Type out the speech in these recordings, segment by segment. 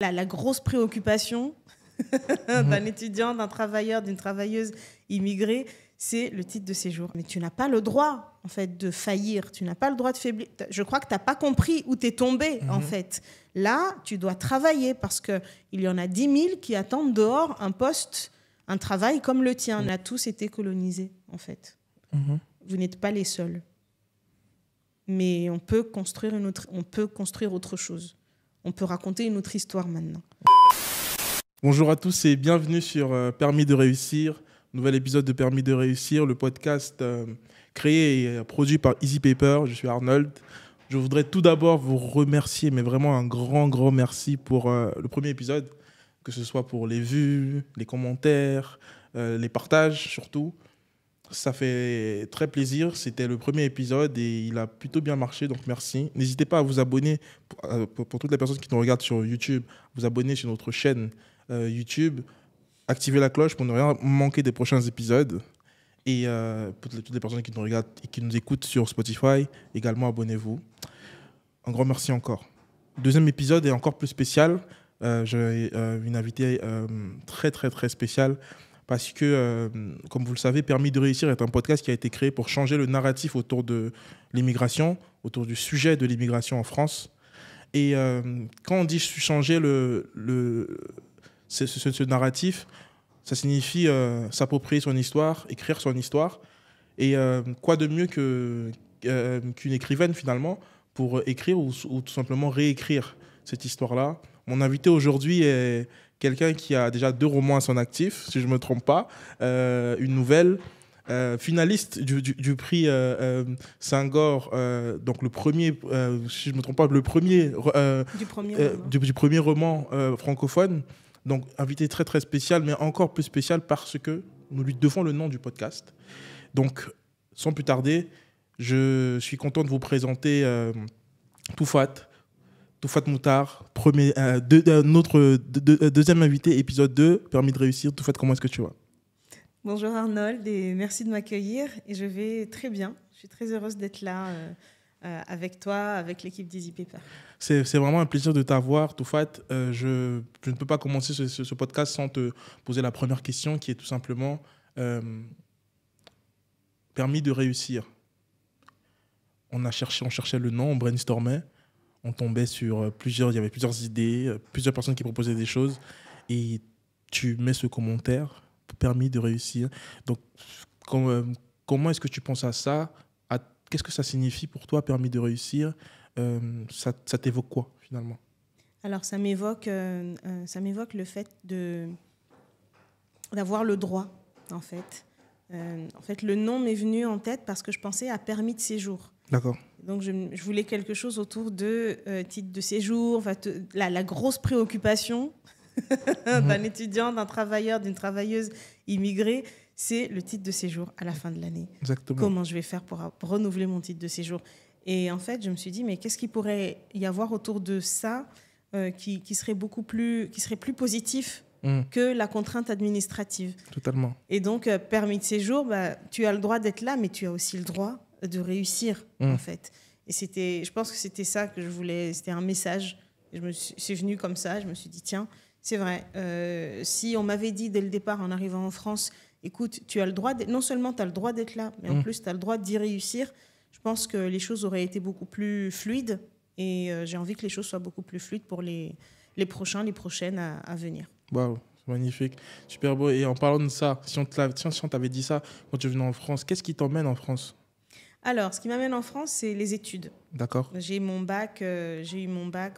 La grosse préoccupation d'un étudiant, d'un travailleur, d'une travailleuse immigrée, c'est le titre de séjour. Mais tu n'as pas le droit, en fait, de faillir. Tu n'as pas le droit de faiblir. Je crois que tu n'as pas compris où tu es tombé, en fait. Là, tu dois travailler parce qu'il y en a 10 000 qui attendent dehors un poste, un travail comme le tien. On a tous été colonisés, en fait. Vous n'êtes pas les seuls. Mais on peut construire autre chose. On peut raconter une autre histoire maintenant. Bonjour à tous et bienvenue sur Permis de réussir, nouvel épisode de Permis de réussir, le podcast créé et produit par Easy Paper. Je suis Arnold. Je voudrais tout d'abord vous remercier, mais vraiment un grand merci pour le premier épisode, que ce soit pour les vues, les commentaires, les partages surtout. Ça fait très plaisir. C'était le premier épisode et il a plutôt bien marché, donc merci. N'hésitez pas à vous abonner, pour toutes les personnes qui nous regardent sur YouTube, vous abonner sur notre chaîne YouTube, activer la cloche pour ne rien manquer des prochains épisodes. Et pour toutes les personnes qui nous regardent et qui nous écoutent sur Spotify, également abonnez-vous. Un grand merci encore. Deuxième épisode est encore plus spécial. J'ai une invitée très spéciale. Parce que, comme vous le savez, Permis de réussir est un podcast qui a été créé pour changer le narratif autour de l'immigration, autour du sujet de l'immigration en France. Et quand on dit changer ce narratif, ça signifie s'approprier son histoire, écrire son histoire. Et quoi de mieux qu'une écrivaine, finalement, pour écrire ou tout simplement réécrire cette histoire-là. Mon invité aujourd'hui est quelqu'un qui a déjà 2 romans à son actif, si je ne me trompe pas, une nouvelle, finaliste du prix Senghor, donc le premier, si je ne me trompe pas, le premier, du premier roman francophone. Donc invité très spécial, mais encore plus spécial parce que nous lui devons le nom du podcast. Donc, sans plus tarder, je suis content de vous présenter Toufat Moutard, notre deuxième invité, épisode 2, Permis de réussir. Toufat, comment est-ce que tu vas ? Bonjour Arnold et merci de m'accueillir. Et je vais très bien. Je suis très heureuse d'être là avec toi, avec l'équipe d'Easy Paper. C'est vraiment un plaisir de t'avoir, Toufat. Je ne peux pas commencer ce podcast sans te poser la première question qui est tout simplement Permis de réussir. On cherchait le nom, on brainstormait. On tombait sur il y avait plusieurs idées, plusieurs personnes qui proposaient des choses. Et tu mets ce commentaire, Permis de réussir. Donc, comment est-ce que tu penses à ça ? Qu'est-ce que ça signifie pour toi, Permis de réussir ? Ça t'évoque quoi, finalement ? Alors, ça m'évoque le fait d'avoir le droit, en fait. En fait, le nom m'est venu en tête parce que je pensais à permis de séjour. D'accord. Donc, je voulais quelque chose autour de titre de séjour, la grosse préoccupation d'un étudiant, d'un travailleur, d'une travailleuse immigrée, c'est le titre de séjour à la fin de l'année. Exactement. Comment je vais faire pour renouveler mon titre de séjour ? Et en fait, je me suis dit, mais qu'est-ce qu'il pourrait y avoir autour de ça qui serait plus positif que la contrainte administrative ? Totalement. Et donc, permis de séjour, tu as le droit d'être là, mais tu as aussi le droit de réussir, en fait. Et je pense que c'était ça que je voulais, c'était un message. C'est venu comme ça, je me suis dit, tiens, c'est vrai, si on m'avait dit dès le départ, en arrivant en France, écoute, tu as le droit, non seulement tu as le droit d'être là, mais en plus, tu as le droit d'y réussir, je pense que les choses auraient été beaucoup plus fluides et j'ai envie que les choses soient beaucoup plus fluides pour les prochaines à venir. Waouh, c'est magnifique, super beau. Et en parlant de ça, si on t'avait dit ça quand tu venais en France, qu'est-ce qui t'emmène en France ? Alors, ce qui m'amène en France, c'est les études. D'accord. J'ai eu mon bac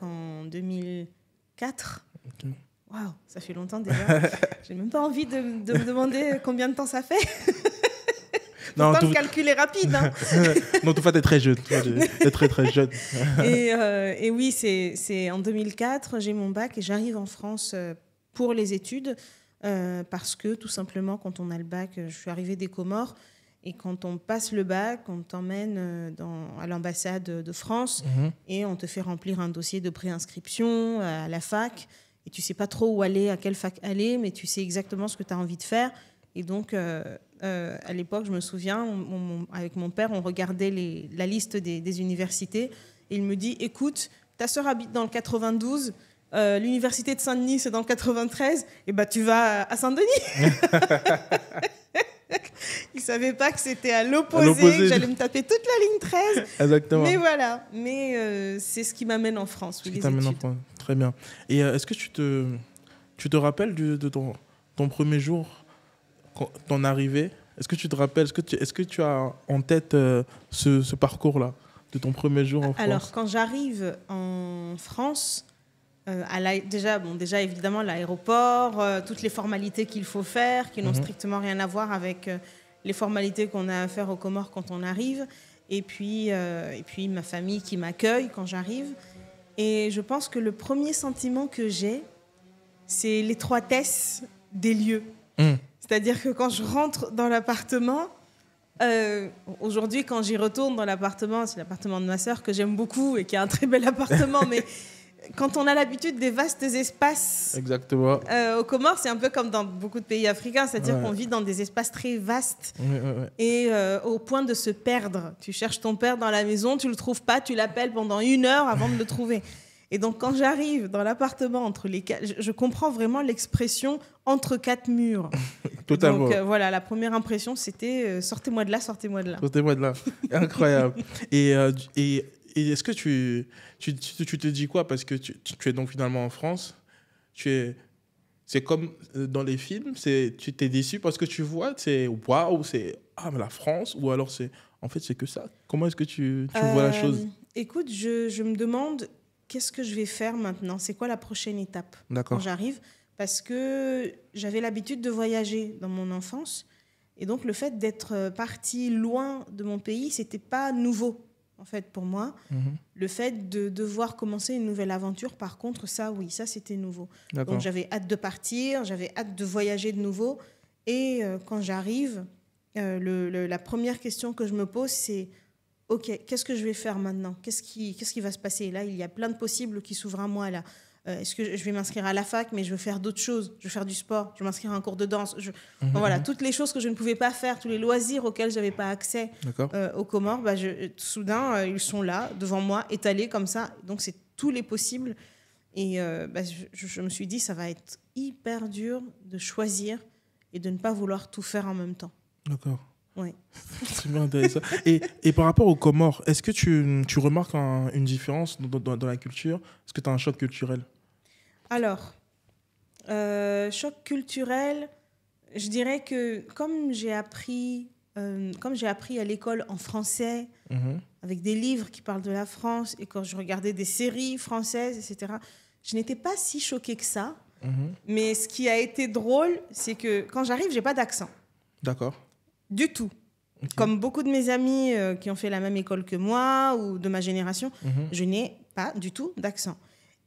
en 2004. Okay. Waouh, ça fait longtemps déjà. J'ai même pas envie de me demander combien de temps ça fait. Pourtant, le calcul est rapide. Hein. Non, Toufat est très jeune. T'es très jeune. Et oui, c'est en 2004, j'ai mon bac et j'arrive en France pour les études parce que tout simplement, quand on a le bac, je suis arrivée des Comores. Et quand on passe le bac, on t'emmène à l'ambassade de France et on te fait remplir un dossier de préinscription à la fac. Et tu ne sais pas trop où aller, à quelle fac aller, mais tu sais exactement ce que tu as envie de faire. Et donc, à l'époque, je me souviens, avec mon père, on regardait la liste des universités. Et il me dit, écoute, ta sœur habite dans le 92, l'université de Saint-Denis, c'est dans le 93, et bah, tu vas à Saint-Denis. Il ne savait pas que c'était à l'opposé, que j'allais me taper toute la ligne 13. Exactement. Mais voilà, c'est ce qui m'amène en France. Ce qui t'amène en France, très bien. Et est-ce que tu te rappelles de ton premier jour, ton arrivée? Est-ce que tu te rappelles, est-ce que tu as en tête ce parcours-là, de ton premier jour en France? Alors, quand j'arrive en France, déjà évidemment l'aéroport, toutes les formalités qu'il faut faire, qui n'ont strictement rien à voir avec les formalités qu'on a à faire aux Comores quand on arrive, et puis ma famille qui m'accueille quand j'arrive. Et je pense que le premier sentiment que j'ai, c'est l'étroitesse des lieux. C'est-à-dire que quand je rentre dans l'appartement, aujourd'hui quand j'y retourne dans l'appartement, c'est l'appartement de ma sœur que j'aime beaucoup et qui a un très bel appartement, mais quand on a l'habitude des vastes espaces, exactement. Aux Comores, c'est un peu comme dans beaucoup de pays africains, c'est-à-dire qu'on vit dans des espaces très vastes et au point de se perdre. Tu cherches ton père dans la maison, tu le trouves pas, tu l'appelles pendant 1 heure avant de le trouver. Et donc quand j'arrive dans l'appartement entre les quatre, je comprends vraiment l'expression entre 4 murs. Totalement. Donc voilà, la première impression c'était sortez-moi de là, sortez-moi de là. Sortez-moi de là. Incroyable. Et est-ce que tu te dis quoi? Parce que tu es donc finalement en France. C'est comme dans les films, tu t'es déçu parce que tu vois, c'est waouh, c'est mais la France, ou alors c'est que ça. Comment est-ce que tu vois la chose? Écoute, je me demande qu'est-ce que je vais faire maintenant? C'est quoi la prochaine étape quand j'arrive? Parce que j'avais l'habitude de voyager dans mon enfance. Et donc, le fait d'être partie loin de mon pays, ce n'était pas nouveau, en fait, pour moi. Le fait de devoir commencer une nouvelle aventure, par contre, ça, oui, ça, c'était nouveau. Donc, j'avais hâte de partir, j'avais hâte de voyager de nouveau. Et quand j'arrive, la première question que je me pose, c'est OK, qu'est-ce que je vais faire maintenant? Qu'est-ce qui va se passer? Là, il y a plein de possibles qui s'ouvrent à moi, là. Est-ce que je vais m'inscrire à la fac, mais je veux faire d'autres choses? Je veux faire du sport, je veux m'inscrire à un cours de danse. Voilà, toutes les choses que je ne pouvais pas faire, tous les loisirs auxquels je n'avais pas accès aux Comores, soudain, ils sont là, devant moi, étalés comme ça. Donc, c'est tous les possibles. Et je me suis dit, ça va être hyper dur de choisir et de ne pas vouloir tout faire en même temps. D'accord. Oui. C'est bien intéressant. Et par rapport aux Comores, est-ce que tu remarques une différence dans la culture? Est-ce que tu as un choc culturel? Alors, choc culturel, je dirais que comme j'ai appris à l'école en français, avec des livres qui parlent de la France, et quand je regardais des séries françaises, etc., je n'étais pas si choquée que ça. Mais ce qui a été drôle, c'est que quand j'arrive, je n'ai pas d'accent. D'accord. Du tout. Okay. Comme beaucoup de mes amis qui ont fait la même école que moi ou de ma génération, je n'ai pas du tout d'accent.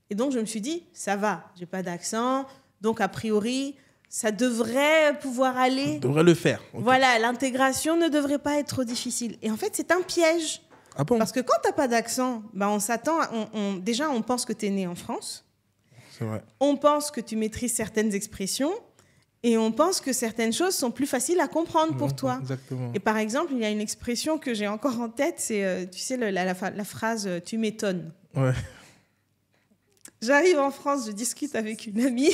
Et donc, je me suis dit, ça va, je n'ai pas d'accent. Donc, a priori, ça devrait pouvoir aller. On devrait le faire. Okay. Voilà, l'intégration ne devrait pas être trop difficile. Et en fait, c'est un piège. Ah bon? Parce que quand tu n'as pas d'accent, on s'attend, déjà, on pense que tu es né en France. C'est vrai. On pense que tu maîtrises certaines expressions. Et on pense que certaines choses sont plus faciles à comprendre pour toi. Exactement. Et par exemple, il y a une expression que j'ai encore en tête, c'est, tu sais, la phrase « tu m'étonnes ». Ouais. J'arrive en France, je discute avec une amie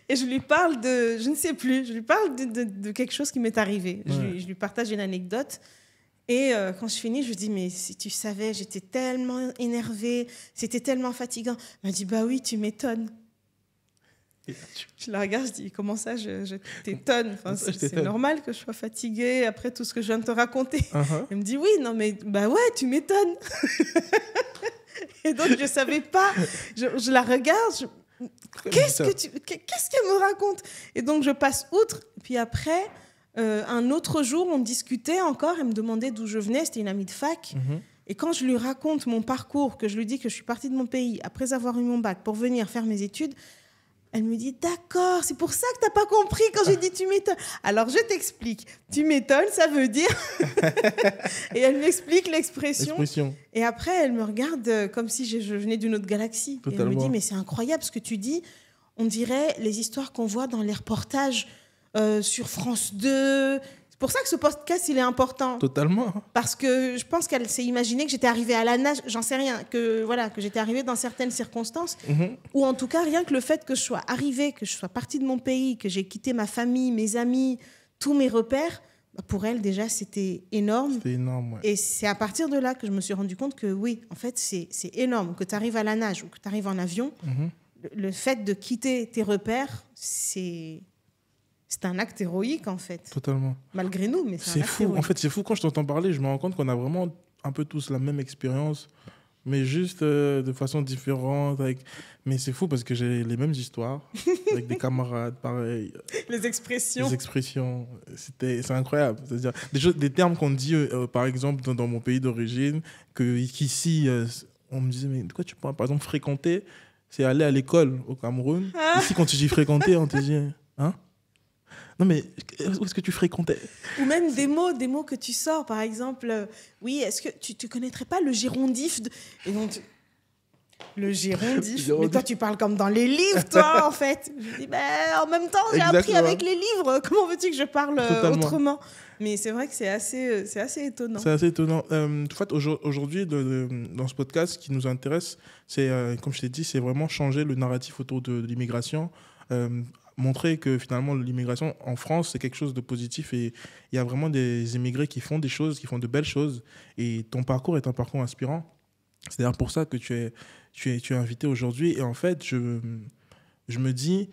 et je lui parle de, je ne sais plus, je lui parle de quelque chose qui m'est arrivé. Ouais. Je lui partage une anecdote. Et quand je finis, je lui dis, mais si tu savais, j'étais tellement énervée, c'était tellement fatigant. Elle m'a dit, bah oui, tu m'étonnes. Je la regarde, je dis, comment ça, je t'étonne, enfin, c'est normal que je sois fatiguée après tout ce que je viens de te raconter. Elle me dit, oui, non, mais bah ouais, tu m'étonnes. Et donc, je ne savais pas, je la regarde, qu'est-ce qu'elle me raconte? Et donc, je passe outre. Puis après, un autre jour, on discutait encore, elle me demandait d'où je venais, c'était une amie de fac. Et quand je lui raconte mon parcours, que je lui dis que je suis partie de mon pays après avoir eu mon bac pour venir faire mes études, elle me dit, d'accord, c'est pour ça que tu n'as pas compris quand j'ai dit tu m'étonnes. Alors, je t'explique. Tu m'étonnes, ça veut dire... Et elle m'explique l'expression. Et après, elle me regarde comme si je venais d'une autre galaxie. Et elle me dit, mais c'est incroyable ce que tu dis. On dirait les histoires qu'on voit dans les reportages sur France 2. pour ça que ce podcast, il est important. Totalement. Parce que je pense qu'elle s'est imaginée que j'étais arrivée à la nage, j'en sais rien, que j'étais arrivée dans certaines circonstances, ou en tout cas, rien que le fait que je sois arrivée, que je sois partie de mon pays, que j'ai quitté ma famille, mes amis, tous mes repères, pour elle, déjà, c'était énorme. C'est énorme, ouais. Et c'est à partir de là que je me suis rendu compte que oui, en fait, c'est énorme. Que tu arrives à la nage ou que tu arrives en avion, le fait de quitter tes repères, c'est un acte héroïque, en fait. Totalement. Malgré nous, mais c'est un acte fou. héroïque. En fait, c'est fou quand je t'entends parler, je me rends compte qu'on a vraiment un peu tous la même expérience, mais juste de façon différente. Mais c'est fou parce que j'ai les mêmes histoires avec des camarades, pareil. Les expressions. Les expressions, c'est incroyable. C'est-à-dire des termes qu'on dit, par exemple, dans mon pays d'origine, qu'ici, on me disait, mais de quoi tu parles? Par exemple, fréquenter, c'est aller à l'école au Cameroun. Ici, quand tu dis fréquenter, on te dit, hein? Non, mais où est-ce que tu fréquentais? Ou même des mots que tu sors, par exemple. Oui, est-ce que tu connaîtrais pas le gérondif Et donc, le gérondif. Mais toi, tu parles comme dans les livres, toi, en fait. Je dis, en même temps, j'ai appris avec les livres. Comment veux-tu que je parle autrement? Mais c'est vrai que c'est assez étonnant. C'est assez étonnant. En fait, aujourd'hui, dans ce podcast, ce qui nous intéresse, c'est, comme je t'ai dit, c'est vraiment changer le narratif autour de l'immigration. Montrer que finalement l'immigration en France c'est quelque chose de positif et il y a vraiment des immigrés qui font des choses, qui font de belles choses et ton parcours est un parcours inspirant. C'est d'ailleurs pour ça que tu es invité aujourd'hui et en fait je me dis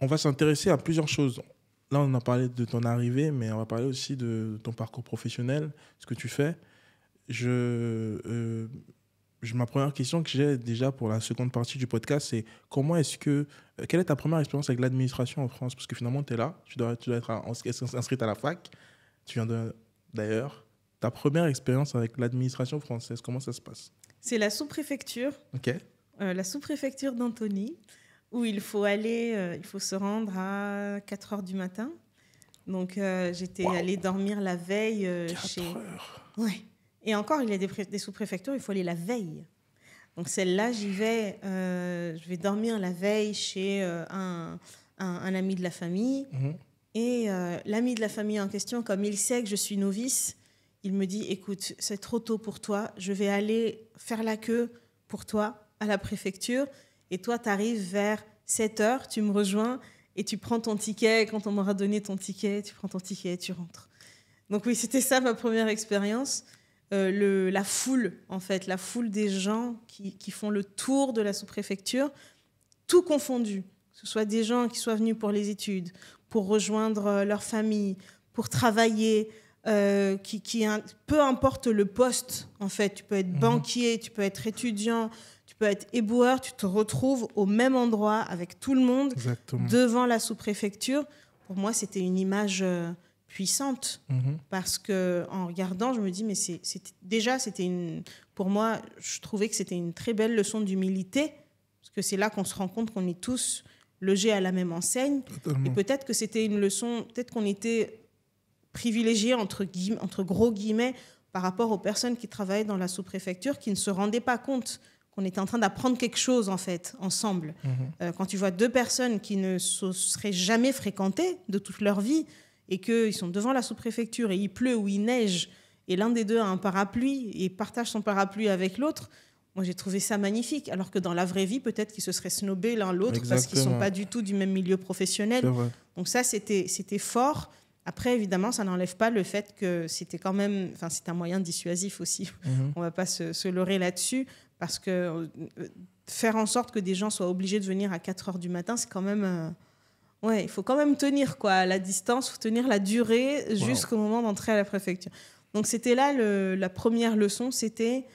on va s'intéresser à plusieurs choses. Là on a parlé de ton arrivée mais on va parler aussi de ton parcours professionnel, ce que tu fais. Ma première question que j'ai déjà pour la seconde partie du podcast, c'est quelle est ta première expérience avec l'administration en France? Parce que finalement, tu es là, tu dois être inscrite à la fac, tu viens d'ailleurs. Ta première expérience avec l'administration française, comment ça se passe? C'est la sous-préfecture, la sous-préfecture d'Antony, où il faut se rendre à 4h du matin. Donc, j'étais allée dormir la veille 4 heures. Ouais. Et encore, il y a des sous-préfectures, il faut aller la veille. Donc celle-là, j'y vais. Je vais dormir la veille chez un ami de la famille. Et l'ami de la famille en question, comme il sait que je suis novice, il me dit, écoute, c'est trop tôt pour toi. Je vais aller faire la queue pour toi à la préfecture. Et toi, tu arrives vers 7h, tu me rejoins et tu prends ton ticket. Quand on m'aura donné ton ticket, tu prends ton ticket et tu rentres. Donc oui, c'était ça ma première expérience. La foule, en fait, la foule des gens qui font le tour de la sous-préfecture, tout confondu. Que ce soit des gens qui soient venus pour les études, pour rejoindre leur famille, pour travailler, peu importe le poste, en fait. Tu peux être banquier, tu peux être étudiant, tu peux être éboueur, tu te retrouves au même endroit avec tout le monde. Exactement. Devant la sous-préfecture. Pour moi, c'était une image puissante, parce qu'en regardant, je me dis, mais pour moi, je trouvais que c'était une très belle leçon d'humilité, parce que c'est là qu'on se rend compte qu'on est tous logés à la même enseigne. Totalement. Et peut-être que c'était une leçon, peut-être qu'on était privilégiés, entre gros guillemets, par rapport aux personnes qui travaillaient dans la sous-préfecture, qui ne se rendaient pas compte qu'on était en train d'apprendre quelque chose, en fait, ensemble. Quand tu vois deux personnes qui ne se seraient jamais fréquentées de toute leur vie, et qu'ils sont devant la sous-préfecture et il pleut ou il neige, et l'un des deux a un parapluie et partage son parapluie avec l'autre, moi j'ai trouvé ça magnifique. Alors que dans la vraie vie, peut-être qu'ils se seraient snobés l'un l'autre. Exactement. Parce qu'ils ne sont pas du tout du même milieu professionnel. Donc ça, c'était fort. Après, évidemment, ça n'enlève pas le fait que c'était quand même... Enfin, c'est un moyen dissuasif aussi. On ne va pas se leurrer là-dessus, parce que faire en sorte que des gens soient obligés de venir à 4h du matin, c'est quand même... Ouais, il faut quand même tenir la distance, il faut tenir la durée jusqu'au moment d'entrer à la préfecture. Donc c'était là la première leçon, c'était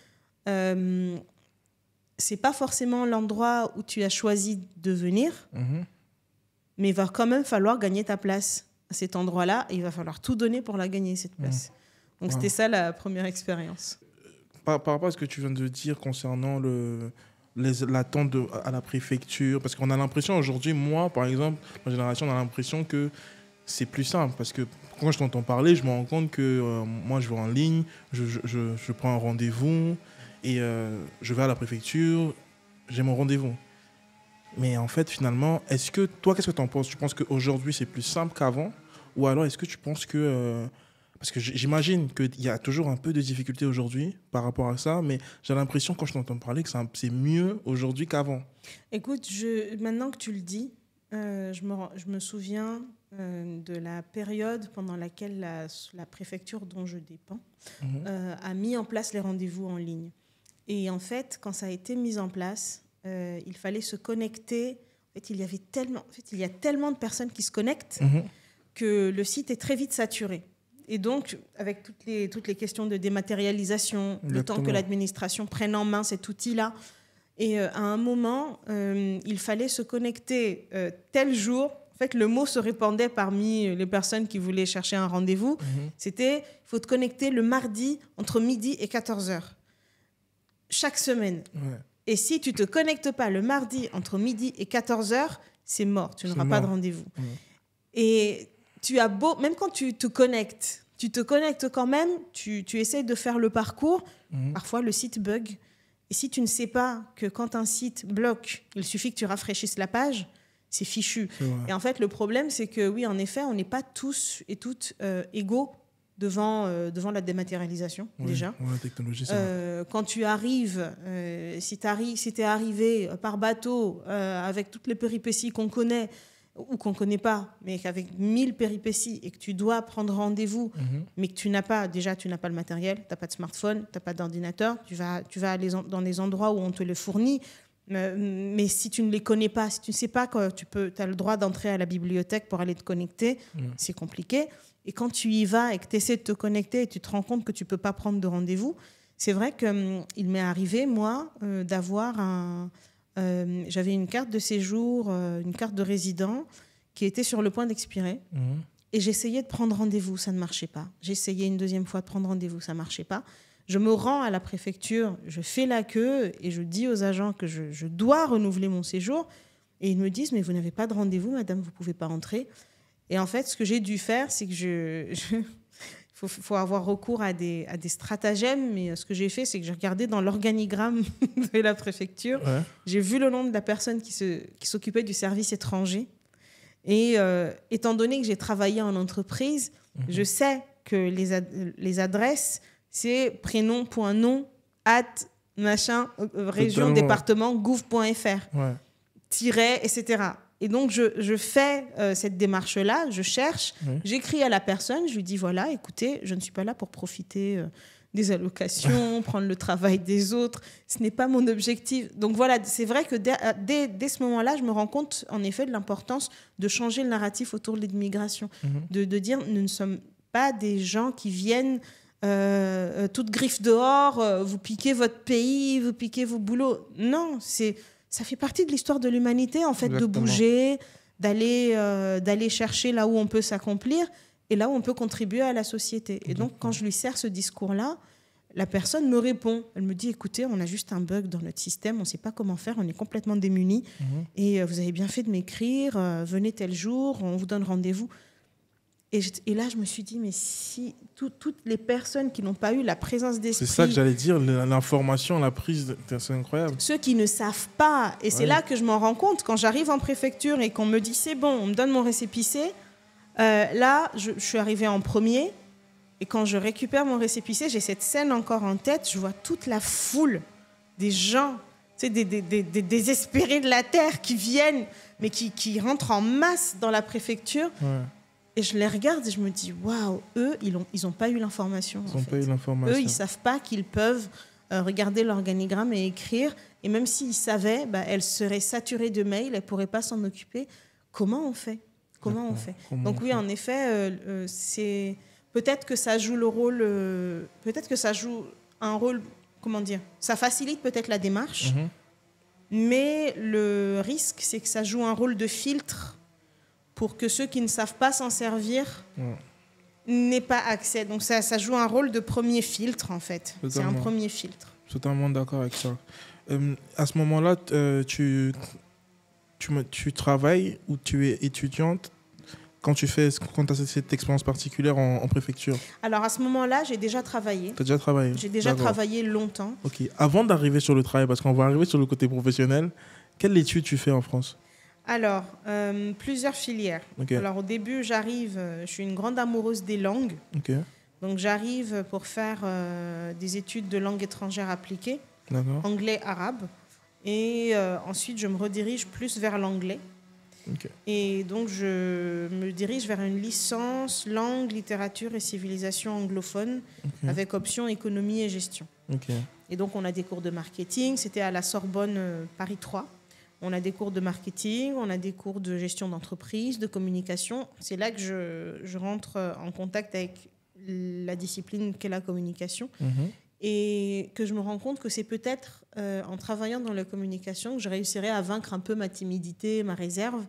c'est pas forcément l'endroit où tu as choisi de venir, mais il va quand même falloir gagner ta place à cet endroit-là, et il va falloir tout donner pour la gagner, cette place. Donc c'était ça la première expérience. Par rapport à ce que tu viens de dire concernant l'attente à la préfecture, parce qu'on a l'impression aujourd'hui, moi par exemple, ma génération, on a l'impression que c'est plus simple, parce que quand je t'entends parler, je me rends compte que moi je vais en ligne, je prends un rendez-vous et je vais à la préfecture, j'ai mon rendez-vous. Mais en fait finalement, qu'est-ce que tu en penses? Tu penses qu'aujourd'hui c'est plus simple qu'avant, Ou alors, est-ce que tu penses que... parce que j'imagine qu'il y a toujours un peu de difficulté aujourd'hui par rapport à ça, mais j'ai l'impression, quand je t'entends parler, que c'est mieux aujourd'hui qu'avant. Écoute, maintenant que tu le dis, je me souviens de la période pendant laquelle la préfecture dont je dépends a mis en place les rendez-vous en ligne. Et en fait, quand ça a été mis en place, il fallait se connecter. En fait, il y a tellement de personnes qui se connectent que le site est très vite saturé. Et donc, avec toutes les questions de dématérialisation, le temps que l'administration prenne en main cet outil-là, et à un moment, il fallait se connecter tel jour. En fait, le mot se répandait parmi les personnes qui voulaient chercher un rendez-vous. C'était, il faut te connecter le mardi entre midi et 14h. Chaque semaine. Ouais. Et si tu ne te connectes pas le mardi entre midi et 14h, c'est mort. Tu n'auras pas de rendez-vous. Et tu as beau... Même quand tu te connectes quand même, tu essaies de faire le parcours. Parfois, le site bug. Et si tu ne sais pas que quand un site bloque, il suffit que tu rafraîchisses la page, c'est fichu. Et en fait, le problème, c'est que oui, en effet, on n'est pas tous et toutes égaux devant la dématérialisation, déjà. La technologie, quand tu arrives, si tu es arrivé par bateau, avec toutes les péripéties qu'on connaît, ou qu'on ne connaît pas, mais qu'avec 1000 péripéties, et que tu dois prendre rendez-vous, mais que tu n'as pas le matériel, tu n'as pas de smartphone, tu n'as pas d'ordinateur, tu vas aller dans les endroits où on te le fournit, mais si tu ne les connais pas, si tu ne sais pas que tu as le droit d'entrer à la bibliothèque pour aller te connecter, c'est compliqué. Et quand tu y vas et que tu essaies de te connecter et tu te rends compte que tu ne peux pas prendre de rendez-vous, c'est vrai qu'il m'est arrivé, moi, d'avoir j'avais une carte de séjour, une carte de résident qui était sur le point d'expirer. Et j'essayais de prendre rendez-vous, ça ne marchait pas. J'essayais une deuxième fois de prendre rendez-vous, ça ne marchait pas. Je me rends à la préfecture, je fais la queue et je dis aux agents que je dois renouveler mon séjour. Et ils me disent, mais vous n'avez pas de rendez-vous, madame, vous ne pouvez pas entrer. Et en fait, ce que j'ai dû faire, c'est que faut avoir recours à des stratagèmes, mais ce que j'ai fait, c'est que j'ai regardé dans l'organigramme de la préfecture. Ouais. J'ai vu le nom de la personne qui s'occupait du service étranger. Et étant donné que j'ai travaillé en entreprise, je sais que les adresses, c'est prénom.nom @région département gouv.fr etc. Et donc, je fais cette démarche-là, je cherche, j'écris à la personne, je lui dis, voilà, écoutez, je ne suis pas là pour profiter des allocations, prendre le travail des autres, ce n'est pas mon objectif. Donc voilà, c'est vrai que dès ce moment-là, je me rends compte, en effet, de l'importance de changer le narratif autour de l'immigration, de dire, nous ne sommes pas des gens qui viennent toute griffe dehors, vous piquez votre pays, vous piquez vos boulots. Non, ça fait partie de l'histoire de l'humanité, en fait. Exactement. De bouger, d'aller chercher là où on peut s'accomplir et là où on peut contribuer à la société. Et donc, quand je lui sers ce discours-là, la personne me répond. Elle me dit, écoutez, on a juste un bug dans notre système, on ne sait pas comment faire, on est complètement démunis. Et vous avez bien fait de m'écrire, venez tel jour, on vous donne rendez-vous. Et là, je me suis dit, mais si toutes les personnes qui n'ont pas eu la présence d'esprit... C'est ça que j'allais dire, l'information, la prise, c'est incroyable. Ceux qui ne savent pas, et c'est là que je m'en rends compte, quand j'arrive en préfecture et qu'on me dit, c'est bon, on me donne mon récépissé, là, je suis arrivée en premier, et quand je récupère mon récépissé, j'ai cette scène encore en tête, je vois toute la foule des gens, des désespérés de la terre qui viennent, mais qui rentrent en masse dans la préfecture. Et je les regarde et je me dis, waouh, eux, ils n'ont pas eu l'information. Ils n'ont pas eu l'information. Eux, ils ne savent pas qu'ils peuvent regarder l'organigramme et écrire. Et même s'ils savaient, elles seraient saturées de mails, elles ne pourraient pas s'en occuper. Comment on fait ? Donc oui, en effet, c'est... peut-être que ça joue le rôle... peut-être que ça joue un rôle... Comment dire ? Ça facilite peut-être la démarche. Mais le risque, c'est que ça joue un rôle de filtre pour que ceux qui ne savent pas s'en servir n'aient pas accès. Donc ça joue un rôle de premier filtre, en fait. Totalement. C'est un premier filtre. Totalement d'accord avec ça. À ce moment-là, tu travailles ou tu es étudiante quand tu as cette expérience particulière en préfecture? Alors, à ce moment-là, j'ai déjà travaillé. Tu as déjà travaillé? J'ai déjà travaillé longtemps. Ok. Avant d'arriver sur le travail, parce qu'on va arriver sur le côté professionnel, quelle étude tu fais en France? Alors, plusieurs filières. Ok. Alors, au début, je suis une grande amoureuse des langues. Ok. Donc, j'arrive pour faire des études de langue étrangère appliquée, D'accord. anglais, arabe. Et ensuite, je me redirige plus vers l'anglais. Ok. Et donc, je me dirige vers une licence langue, littérature et civilisation anglophone avec option économie et gestion. Ok. Et donc, on a des cours de marketing. C'était à la Sorbonne Paris 3. On a des cours de marketing, on a des cours de gestion d'entreprise, de communication. C'est là que je rentre en contact avec la discipline qu'est la communication. Et que je me rends compte que c'est peut-être en travaillant dans la communication que je réussirai à vaincre un peu ma timidité, ma réserve.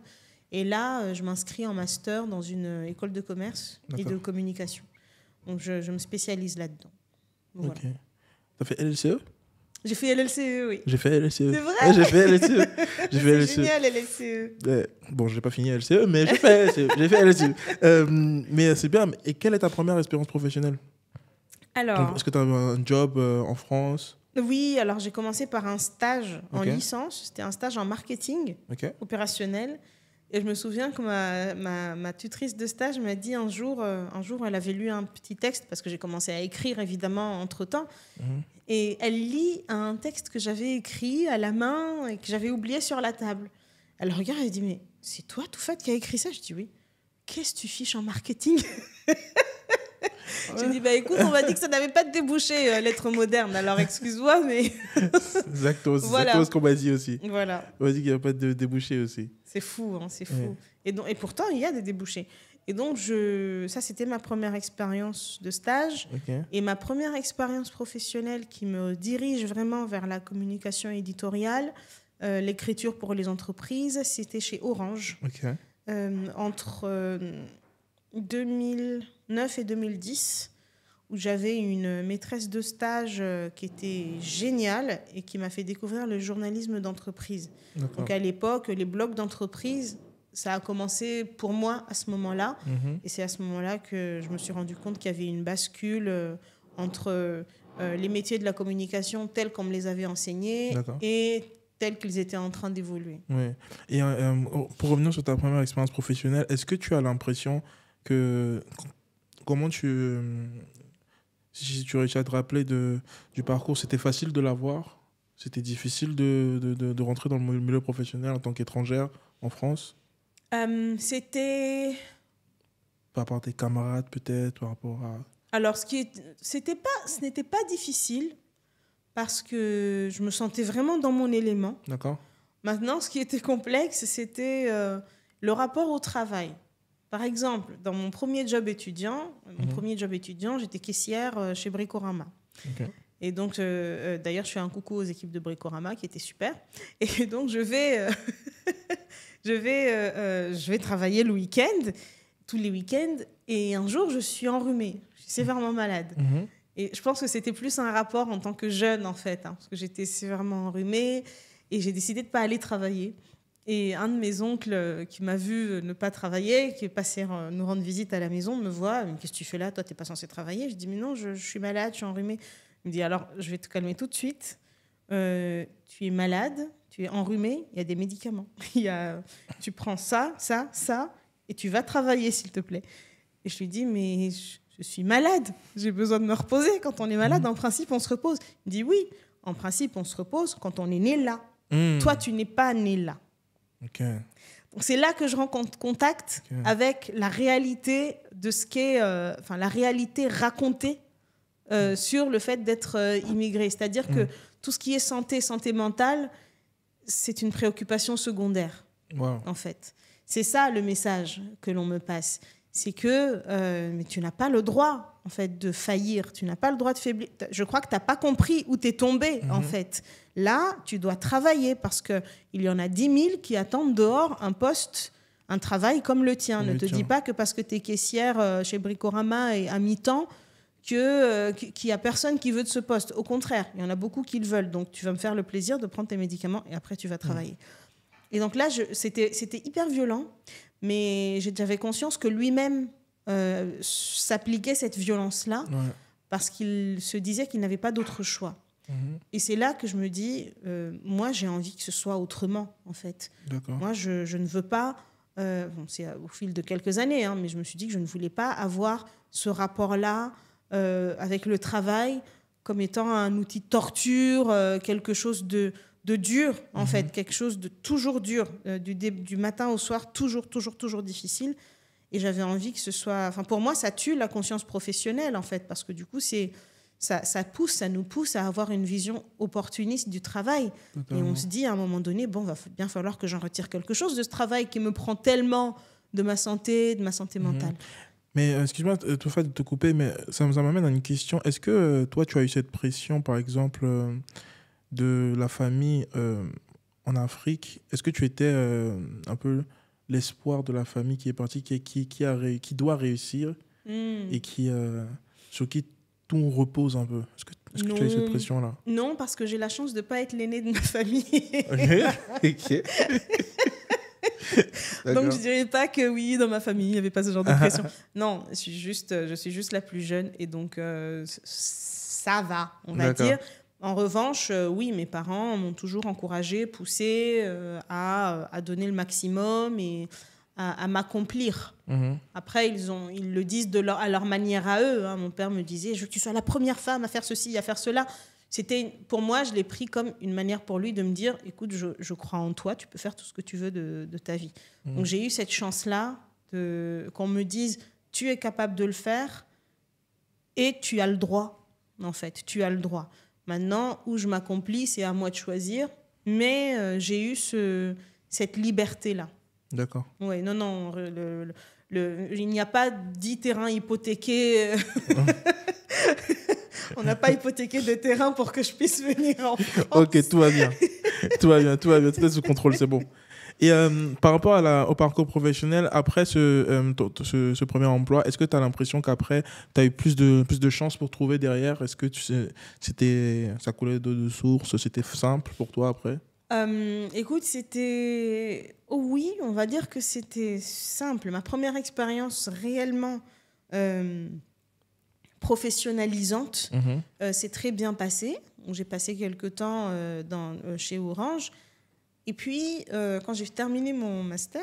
Et là, je m'inscris en master dans une école de commerce et de communication. Donc, je me spécialise là-dedans. Voilà. Ok. T'as fait LLCE? J'ai fait LLCE, oui. J'ai fait LLCE. C'est vrai? Ouais, j'ai fait LLCE. C'est génial, LLCE. Bon, je n'ai pas fini LLCE, mais j'ai fait LLCE. J'ai fait LLCE. Mais c'est bien. Et quelle est ta première expérience professionnelle? Alors, est-ce que tu as un job en France? Oui, alors j'ai commencé par un stage en licence. C'était un stage en marketing opérationnel. Et je me souviens que ma tutrice de stage m'a dit un jour, elle avait lu un petit texte, parce que j'ai commencé à écrire évidemment entre-temps. Et elle lit un texte que j'avais écrit à la main et que j'avais oublié sur la table. Elle regarde et elle dit, mais c'est toi tout fait qui a écrit ça? Je dis oui. Qu'est-ce que tu fiches en marketing? J'ai dit, bah écoute, on m'a dit que ça n'avait pas de débouché, lettres modernes. Alors excuse-moi, mais... Exactement, c'est voilà. exactement ce qu'on m'a dit aussi. Voilà. On m'a dit qu'il n'y avait pas de débouché aussi. C'est fou, hein, c'est fou. Et pourtant, il y a des débouchés. Et donc, ça, c'était ma première expérience de stage. Et ma première expérience professionnelle qui me dirige vraiment vers la communication éditoriale, l'écriture pour les entreprises, c'était chez Orange. Entre 2009 et 2010, où j'avais une maîtresse de stage qui était géniale et qui m'a fait découvrir le journalisme d'entreprise. Donc, à l'époque, les blogs d'entreprise, ça a commencé pour moi à ce moment-là. Et c'est à ce moment-là que je me suis rendu compte qu'il y avait une bascule entre les métiers de la communication tels qu'on me les avait enseignés et tels qu'ils étaient en train d'évoluer. Et pour revenir sur ta première expérience professionnelle, est-ce que tu as l'impression que... Si tu réussis à te rappeler du parcours, c'était facile de l'avoir? C'était difficile de rentrer dans le milieu professionnel en tant qu'étrangère en France? C'était... Par rapport à tes camarades, peut-être, par rapport à... Alors, ce n'était pas difficile parce que je me sentais vraiment dans mon élément. Maintenant, ce qui était complexe, c'était le rapport au travail. Par exemple, dans mon premier job étudiant, j'étais caissière chez Bricorama. Et donc, d'ailleurs, je fais un coucou aux équipes de Bricorama qui étaient super. Et donc, je vais travailler le week-end, tous les week-ends. Et un jour, je suis enrhumée. Je suis sévèrement malade. Et je pense que c'était plus un rapport en tant que jeune, en fait, parce que j'étais sévèrement enrhumée. Et j'ai décidé de ne pas aller travailler. Et un de mes oncles qui m'a vu ne pas travailler, qui est passé nous rendre visite à la maison, me voit. « Qu'est-ce que tu fais là? Toi, tu n'es pas censé travailler. » Je dis « Mais non, je suis malade, je suis enrhumée. » Il me dit « Alors, je vais te calmer tout de suite. Tu es malade, tu es enrhumée, il y a des médicaments. Tu prends ça, et tu vas travailler, s'il te plaît. » Et je lui dis « Mais je suis malade, j'ai besoin de me reposer. Quand on est malade, en principe, on se repose. » Il me dit « Oui, en principe, on se repose quand on est né là. Toi, tu n'es pas né là. » Donc c'est là que je rencontre contact avec la réalité de ce qu'est, la réalité racontée sur le fait d'être immigré. C'est-à-dire que tout ce qui est santé mentale, c'est une préoccupation secondaire, en fait. C'est ça le message que l'on me passe. C'est que mais tu n'as pas le droit, en fait, de faillir. Tu n'as pas le droit de faiblir. Je crois que tu n'as pas compris où tu es tombé, en fait. Là, tu dois travailler parce qu'il y en a 10 000 qui attendent dehors un poste, un travail comme le tien. Ne te dis pas que parce que tu es caissière chez Bricorama et à mi-temps, qu'il n'y a personne qui veut de ce poste. Au contraire, il y en a beaucoup qui le veulent. Donc, tu vas me faire le plaisir de prendre tes médicaments et après, tu vas travailler. Et donc là, c'était hyper violent, mais j'avais conscience que lui-même s'appliquait cette violence-là parce qu'il se disait qu'il n'avait pas d'autre choix. Et c'est là que je me dis, moi, j'ai envie que ce soit autrement, en fait. D'accord. Moi, je ne veux pas, c'est au fil de quelques années, mais je me suis dit que je ne voulais pas avoir ce rapport-là avec le travail comme étant un outil de torture, quelque chose de dur, en fait, quelque chose de toujours dur, du matin au soir, toujours difficile. Et j'avais envie que ce soit... Enfin, pour moi, ça tue la conscience professionnelle, en fait, parce que du coup, ça nous pousse à avoir une vision opportuniste du travail. Totalement. Et on se dit, à un moment donné, bon, va bien falloir que j'en retire quelque chose de ce travail qui me prend tellement de ma santé mentale. Mais excuse-moi tout fait de te couper, mais ça m'amène à une question. Est-ce que toi, tu as eu cette pression, par exemple, de la famille en Afrique? Est-ce que tu étais un peu l'espoir de la famille qui est partie, qui doit réussir et sur qui tout repose un peu? Est-ce que tu as eu cette pression-là? Non, parce que j'ai la chance de ne pas être l'aîné de ma famille. Ok. Donc je ne dirais pas que oui, dans ma famille, il n'y avait pas ce genre de pression. Non, je suis juste la plus jeune et donc ça va, on va dire. En revanche, oui, mes parents m'ont toujours encouragée, poussée à donner le maximum et à m'accomplir. Après, ils le disent à leur manière à eux. Mon père me disait, je veux que tu sois la première femme à faire ceci, à faire cela. Pour moi, je l'ai pris comme une manière pour lui de me dire, écoute, je crois en toi, tu peux faire tout ce que tu veux de ta vie. Donc j'ai eu cette chance-là qu'on me dise, tu es capable de le faire et tu as le droit, en fait, tu as le droit. Maintenant, où je m'accomplis, c'est à moi de choisir, mais j'ai eu cette liberté-là. D'accord. Oui, non, il n'y a pas 10 terrains hypothéqués. On n'a pas hypothéqué de terrain pour que je puisse venir en France. Ok, tout va bien. Tout est sous contrôle, c'est bon. Et par rapport au parcours professionnel, après ce premier emploi, est-ce que tu as l'impression qu'après, tu as eu plus de chances pour trouver derrière? Est-ce que ça coulait de source? C'était simple pour toi après? Écoute, oui, on va dire que c'était simple. Ma première expérience réellement professionnalisante s'est très bien passée. J'ai passé quelques temps chez Orange. Et puis, quand j'ai terminé mon master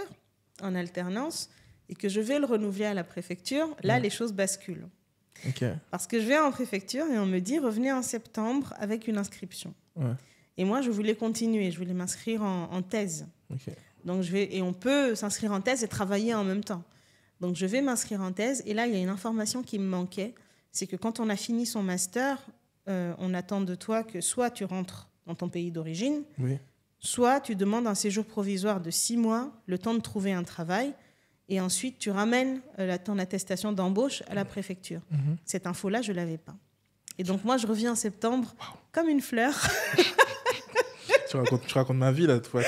en alternance et que je vais le renouveler à la préfecture, là, les choses basculent. Okay. Parce que je vais en préfecture et on me dit, revenez en septembre avec une inscription. Ouais. Et moi, je voulais continuer, je voulais m'inscrire en thèse. Okay. Donc, et on peut s'inscrire en thèse et travailler en même temps. Donc, je vais m'inscrire en thèse. Et là, il y a une information qui me manquait. C'est que quand on a fini son master, on attend de toi que soit tu rentres dans ton pays d'origine, soit tu demandes un séjour provisoire de 6 mois, le temps de trouver un travail, et ensuite tu ramènes ton attestation d'embauche à la préfecture. Cette info-là, je ne l'avais pas. Et donc moi, je reviens en septembre comme une fleur. Tu racontes ma vie, là, toi.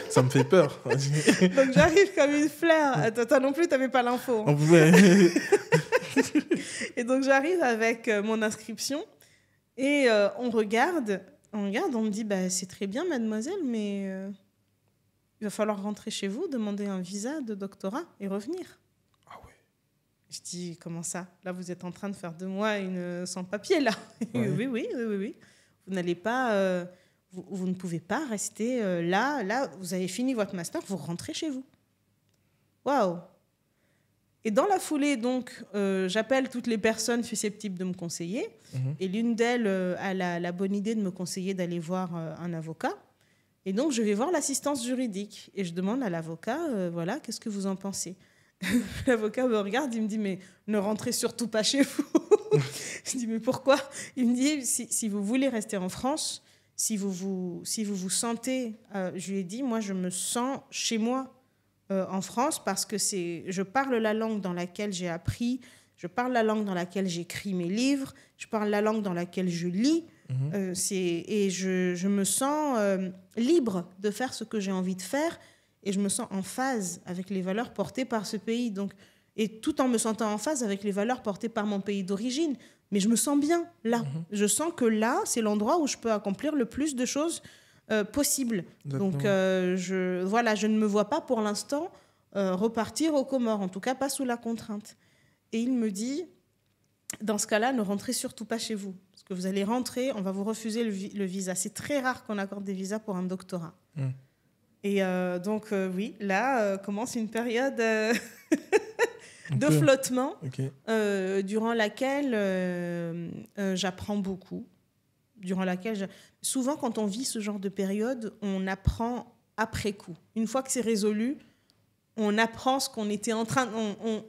Ça me fait peur. Donc j'arrive comme une fleur. Toi non plus, tu n'avais pas l'info. Et donc j'arrive avec mon inscription, et on regarde, on me dit, c'est très bien, mademoiselle, mais il va falloir rentrer chez vous, demander un visa de doctorat et revenir. Ah ouais. Je dis, comment ça? Là, vous êtes en train de faire de moi une sans-papier, là. Ouais. Oui. Vous n'allez pas... vous ne pouvez pas rester là, vous avez fini votre master, vous rentrez chez vous. Waouh! Et dans la foulée, donc, j'appelle toutes les personnes susceptibles de me conseiller. Et l'une d'elles a la bonne idée de me conseiller d'aller voir un avocat. Et donc, je vais voir l'assistance juridique. Et je demande à l'avocat, voilà, qu'est-ce que vous en pensez? L'avocat me regarde, il me dit, mais ne rentrez surtout pas chez vous. Je dis, mais pourquoi? Il me dit, si vous voulez rester en France, si vous vous sentez... je lui ai dit, moi, je me sens chez moi. En France, parce que je parle la langue dans laquelle j'ai appris, je parle la langue dans laquelle j'écris mes livres, je parle la langue dans laquelle je lis, et je me sens libre de faire ce que j'ai envie de faire, et je me sens en phase avec les valeurs portées par ce pays, donc, et tout en me sentant en phase avec les valeurs portées par mon pays d'origine. Mais je me sens bien là. Je sens que là, c'est l'endroit où je peux accomplir le plus de choses possible. Donc, je ne me vois pas pour l'instant repartir aux Comores, en tout cas pas sous la contrainte. Et il me dit, dans ce cas-là, ne rentrez surtout pas chez vous. parce que vous allez rentrer, on va vous refuser le visa. C'est très rare qu'on accorde des visas pour un doctorat. Et donc, oui, là commence une période de flottement durant laquelle j'apprends beaucoup. Souvent, quand on vit ce genre de période, on apprend après coup. Une fois que c'est résolu, on apprend ce qu'on était en train...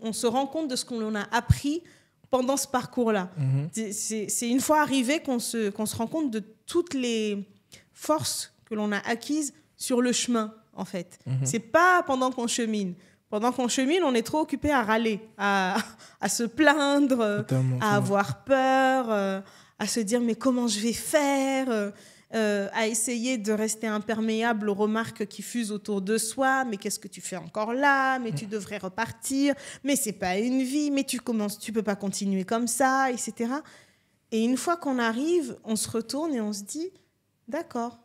On se rend compte de ce qu'on a appris pendant ce parcours-là. C'est une fois arrivé qu'on se rend compte de toutes les forces que l'on a acquises sur le chemin, en fait. C'est pas pendant qu'on chemine. Pendant qu'on chemine, on est trop occupé à râler, à se plaindre, à avoir peur, à se dire mais comment je vais faire, à essayer de rester imperméable aux remarques qui fusent autour de soi. Mais qu'est-ce que tu fais encore là? Mais tu devrais repartir. Mais c'est pas une vie. Mais tu peux pas continuer comme ça, etc. Et une fois qu'on arrive, on se retourne et on se dit d'accord.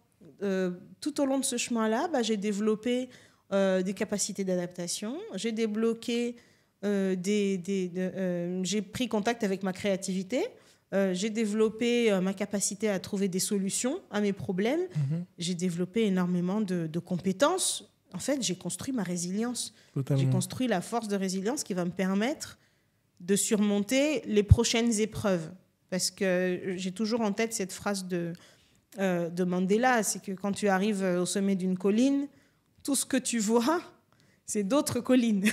Tout au long de ce chemin-là, j'ai développé des capacités d'adaptation. J'ai débloqué j'ai pris contact avec ma créativité. J'ai développé ma capacité à trouver des solutions à mes problèmes. J'ai développé énormément de compétences. En fait, j'ai construit ma résilience. Totalement. J'ai construit la force de résilience qui va me permettre de surmonter les prochaines épreuves. Parce que j'ai toujours en tête cette phrase de Mandela, c'est que quand tu arrives au sommet d'une colline, tout ce que tu vois, c'est d'autres collines.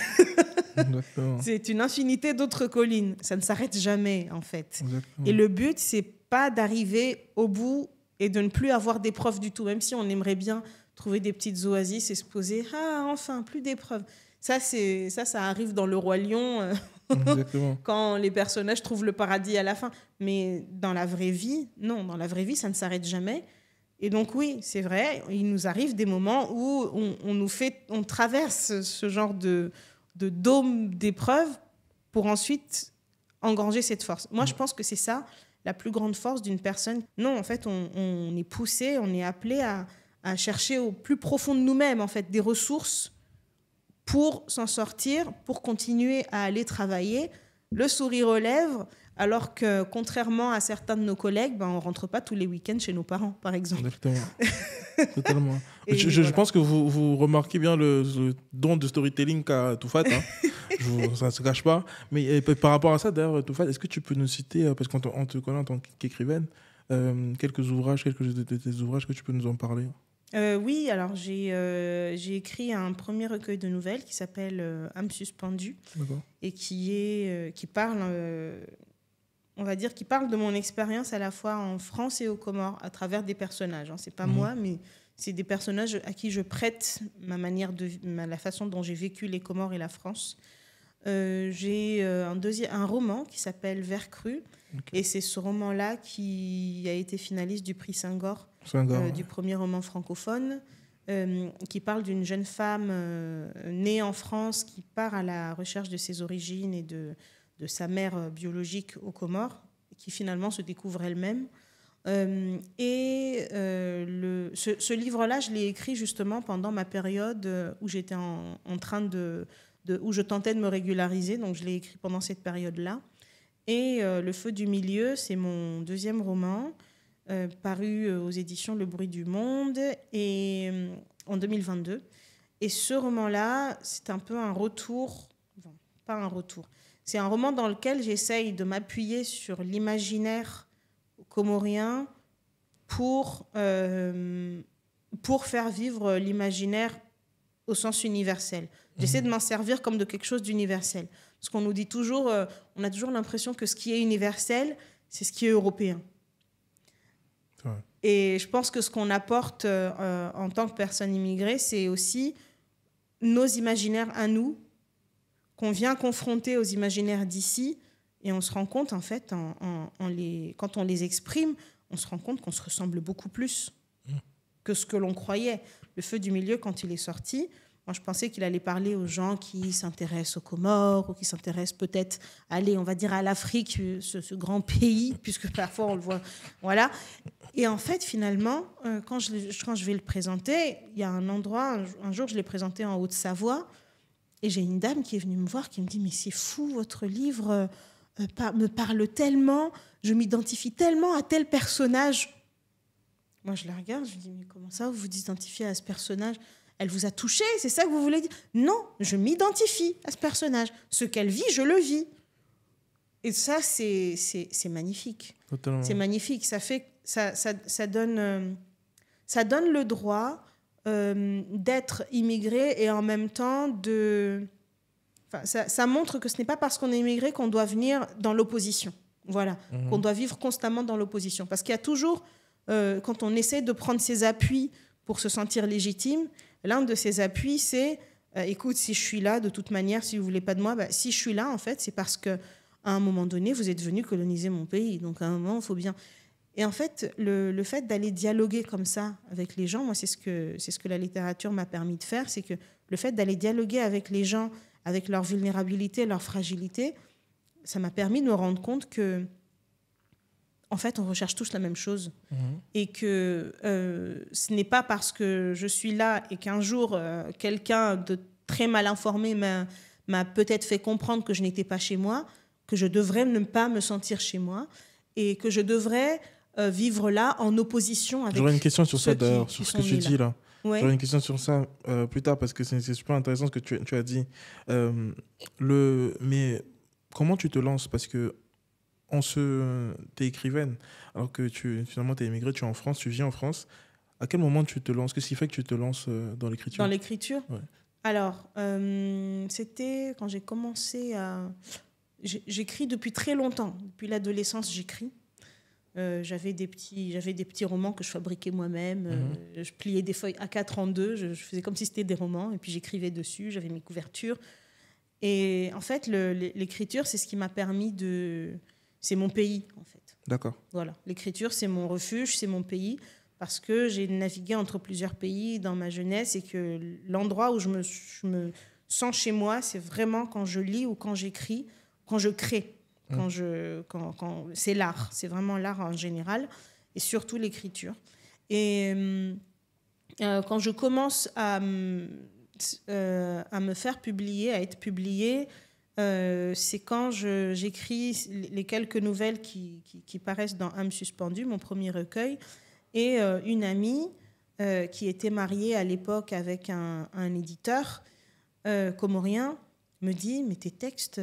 C'est une infinité d'autres collines. Ça ne s'arrête jamais, en fait. Exactement. Et le but, c'est pas d'arriver au bout et de ne plus avoir d'épreuves du tout, même si on aimerait bien trouver des petites oasis et se poser « Ah, enfin, plus d'épreuves ». Ça arrive dans Le Roi Lion, quand les personnages trouvent le paradis à la fin. Mais dans la vraie vie, non. Dans la vraie vie, ça ne s'arrête jamais. Et donc oui, c'est vrai, il nous arrive des moments où on traverse ce genre de dôme d'épreuves pour ensuite engranger cette force. Moi, je pense que c'est ça, la plus grande force d'une personne. Non, en fait, on est poussé, on est appelé à chercher au plus profond de nous-mêmes, en fait, des ressources pour s'en sortir, pour continuer à aller travailler, le sourire aux lèvres, alors que, contrairement à certains de nos collègues, on ne rentre pas tous les week-ends chez nos parents, par exemple. Exactement. Totalement. Je pense que vous remarquez bien le don de storytelling qu'a Toufat. Ça ne se cache pas. Mais par rapport à ça, d'ailleurs, Toufat, est-ce que tu peux nous citer, parce qu'on te connaît en tant qu'écrivaine, quelques ouvrages de tes ouvrages que tu peux nous en parler? Oui, alors j'ai écrit un premier recueil de nouvelles qui s'appelle Âme suspendue et qui parle, on va dire, qui parle de mon expérience à la fois en France et aux Comores à travers des personnages. C'est pas moi, mais c'est des personnages à qui je prête la façon dont j'ai vécu les Comores et la France. J'ai un roman qui s'appelle Vert cru. Et c'est ce roman-là qui a été finaliste du prix Senghor, du premier roman francophone, qui parle d'une jeune femme née en France qui part à la recherche de ses origines et de sa mère biologique aux Comores, qui finalement se découvre elle-même. Ce livre-là, je l'ai écrit justement pendant ma période où j'étais en train où je tentais de me régulariser, donc je l'ai écrit pendant cette période-là. Et Le Feu du milieu, c'est mon deuxième roman, paru aux éditions Le Bruit du Monde en 2022. Et ce roman-là, c'est un peu un retour, pas un retour, c'est un roman dans lequel j'essaye de m'appuyer sur l'imaginaire comorien pour faire vivre l'imaginaire au sens universel. J'essaie de m'en servir comme de quelque chose d'universel. Parce qu'on nous dit toujours, on a toujours l'impression que ce qui est universel, c'est ce qui est européen. Ouais. Et je pense que ce qu'on apporte en tant que personne immigrée, c'est aussi nos imaginaires à nous, qu'on vient confronter aux imaginaires d'ici, et on se rend compte, en fait, quand on les exprime, on se rend compte qu'on se ressemble beaucoup plus que ce que l'on croyait. Le Feu du milieu, quand il est sorti, moi, je pensais qu'il allait parler aux gens qui s'intéressent aux Comores ou qui s'intéressent peut-être, on va dire, à l'Afrique, ce grand pays, puisque parfois on le voit. Voilà. Et en fait, finalement, quand je vais le présenter, il y a un endroit, un jour, je l'ai présenté en Haute-Savoie, et j'ai une dame qui est venue me voir, qui me dit « Mais c'est fou, votre livre me parle tellement, je m'identifie tellement à tel personnage. Moi, je la regarde, je lui dis, mais comment ça, vous vous identifiez à ce personnage ? Elle vous a touché, c'est ça que vous voulez dire ? Non, je m'identifie à ce personnage. Ce qu'elle vit, je le vis. Et ça, c'est magnifique. Totalement. C'est magnifique. Ça donne le droit d'être immigré et en même temps ça montre que ce n'est pas parce qu'on est immigré qu'on doit venir dans l'opposition. Voilà, qu'on doit vivre constamment dans l'opposition. Parce qu'il y a toujours, quand on essaie de prendre ses appuis pour se sentir légitime, l'un de ces appuis, c'est écoute, si je suis là, de toute manière, si vous ne voulez pas de moi, si je suis là, en fait, c'est parce qu'à un moment donné, vous êtes venu coloniser mon pays. Donc, à un moment, il faut bien... Et en fait, le fait d'aller dialoguer comme ça avec les gens, moi, c'est ce que la littérature m'a permis de faire, c'est que le fait d'aller dialoguer avec les gens, avec leur vulnérabilité, leur fragilité, ça m'a permis de me rendre compte que, en fait, on recherche tous la même chose. Et que ce n'est pas parce que je suis là et qu'un jour, quelqu'un de très mal informé m'a peut-être fait comprendre que je n'étais pas chez moi, que je devrais ne pas me sentir chez moi et que je devrais vivre là en opposition avec... J'aurais une question sur ça, d'ailleurs, sur ce que tu dis là. Ouais. J'aurais une question sur ça plus tard parce que c'est super intéressant ce que tu as dit. Mais comment tu te lances ? Parce que t'es écrivaine, alors que finalement t'es immigrée, tu es en France, tu vis en France. À quel moment tu te lances ? Qu'est-ce qui fait que tu te lances dans l'écriture ? Dans l'écriture ? Ouais. Alors, c'était quand j'ai commencé à... J'écris depuis très longtemps. Depuis l'adolescence, j'écris. J'avais des petits romans que je fabriquais moi-même. Je pliais des feuilles A4 en deux. Je faisais comme si c'était des romans. Et puis j'écrivais dessus. J'avais mes couvertures. Et en fait, l'écriture, c'est ce qui m'a permis de... C'est mon pays, en fait. D'accord. Voilà. L'écriture, c'est mon refuge, c'est mon pays. Parce que j'ai navigué entre plusieurs pays dans ma jeunesse et que l'endroit où je me sens chez moi, c'est vraiment quand je lis ou quand j'écris, quand je crée. C'est l'art, c'est vraiment l'art en général, et surtout l'écriture. Et quand je commence à me faire publier, à être publiée, c'est quand j'écris les quelques nouvelles qui paraissent dans Âme suspendue, mon premier recueil, et une amie qui était mariée à l'époque avec un éditeur comorien me dit « Mais tes textes...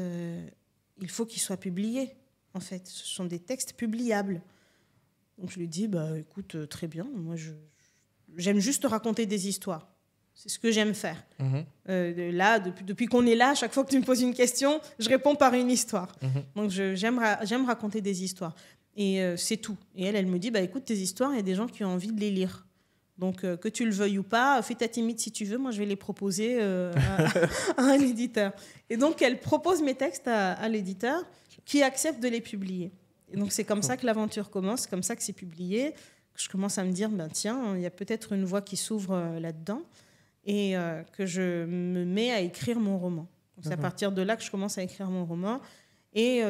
il faut qu'ils soient publiés, en fait. Ce sont des textes publiables. » Donc je lui dis, écoute, très bien, moi j'aime juste raconter des histoires. C'est ce que j'aime faire. Là, depuis qu'on est là, à chaque fois que tu me poses une question, je réponds par une histoire. Donc j'aime raconter des histoires. Et c'est tout. Et elle me dit, écoute, tes histoires, il y a des gens qui ont envie de les lire. Donc, que tu le veuilles ou pas, fais ta timide si tu veux. Moi, je vais les proposer à un éditeur. Et donc, elle propose mes textes à l'éditeur qui accepte de les publier. Et donc, c'est comme ça que l'aventure commence, c'est comme ça que c'est publié. Je commence à me dire, tiens, il y a peut-être une voie qui s'ouvre là-dedans et que je me mets à écrire mon roman. Donc, c'est à partir de là que je commence à écrire mon roman. Et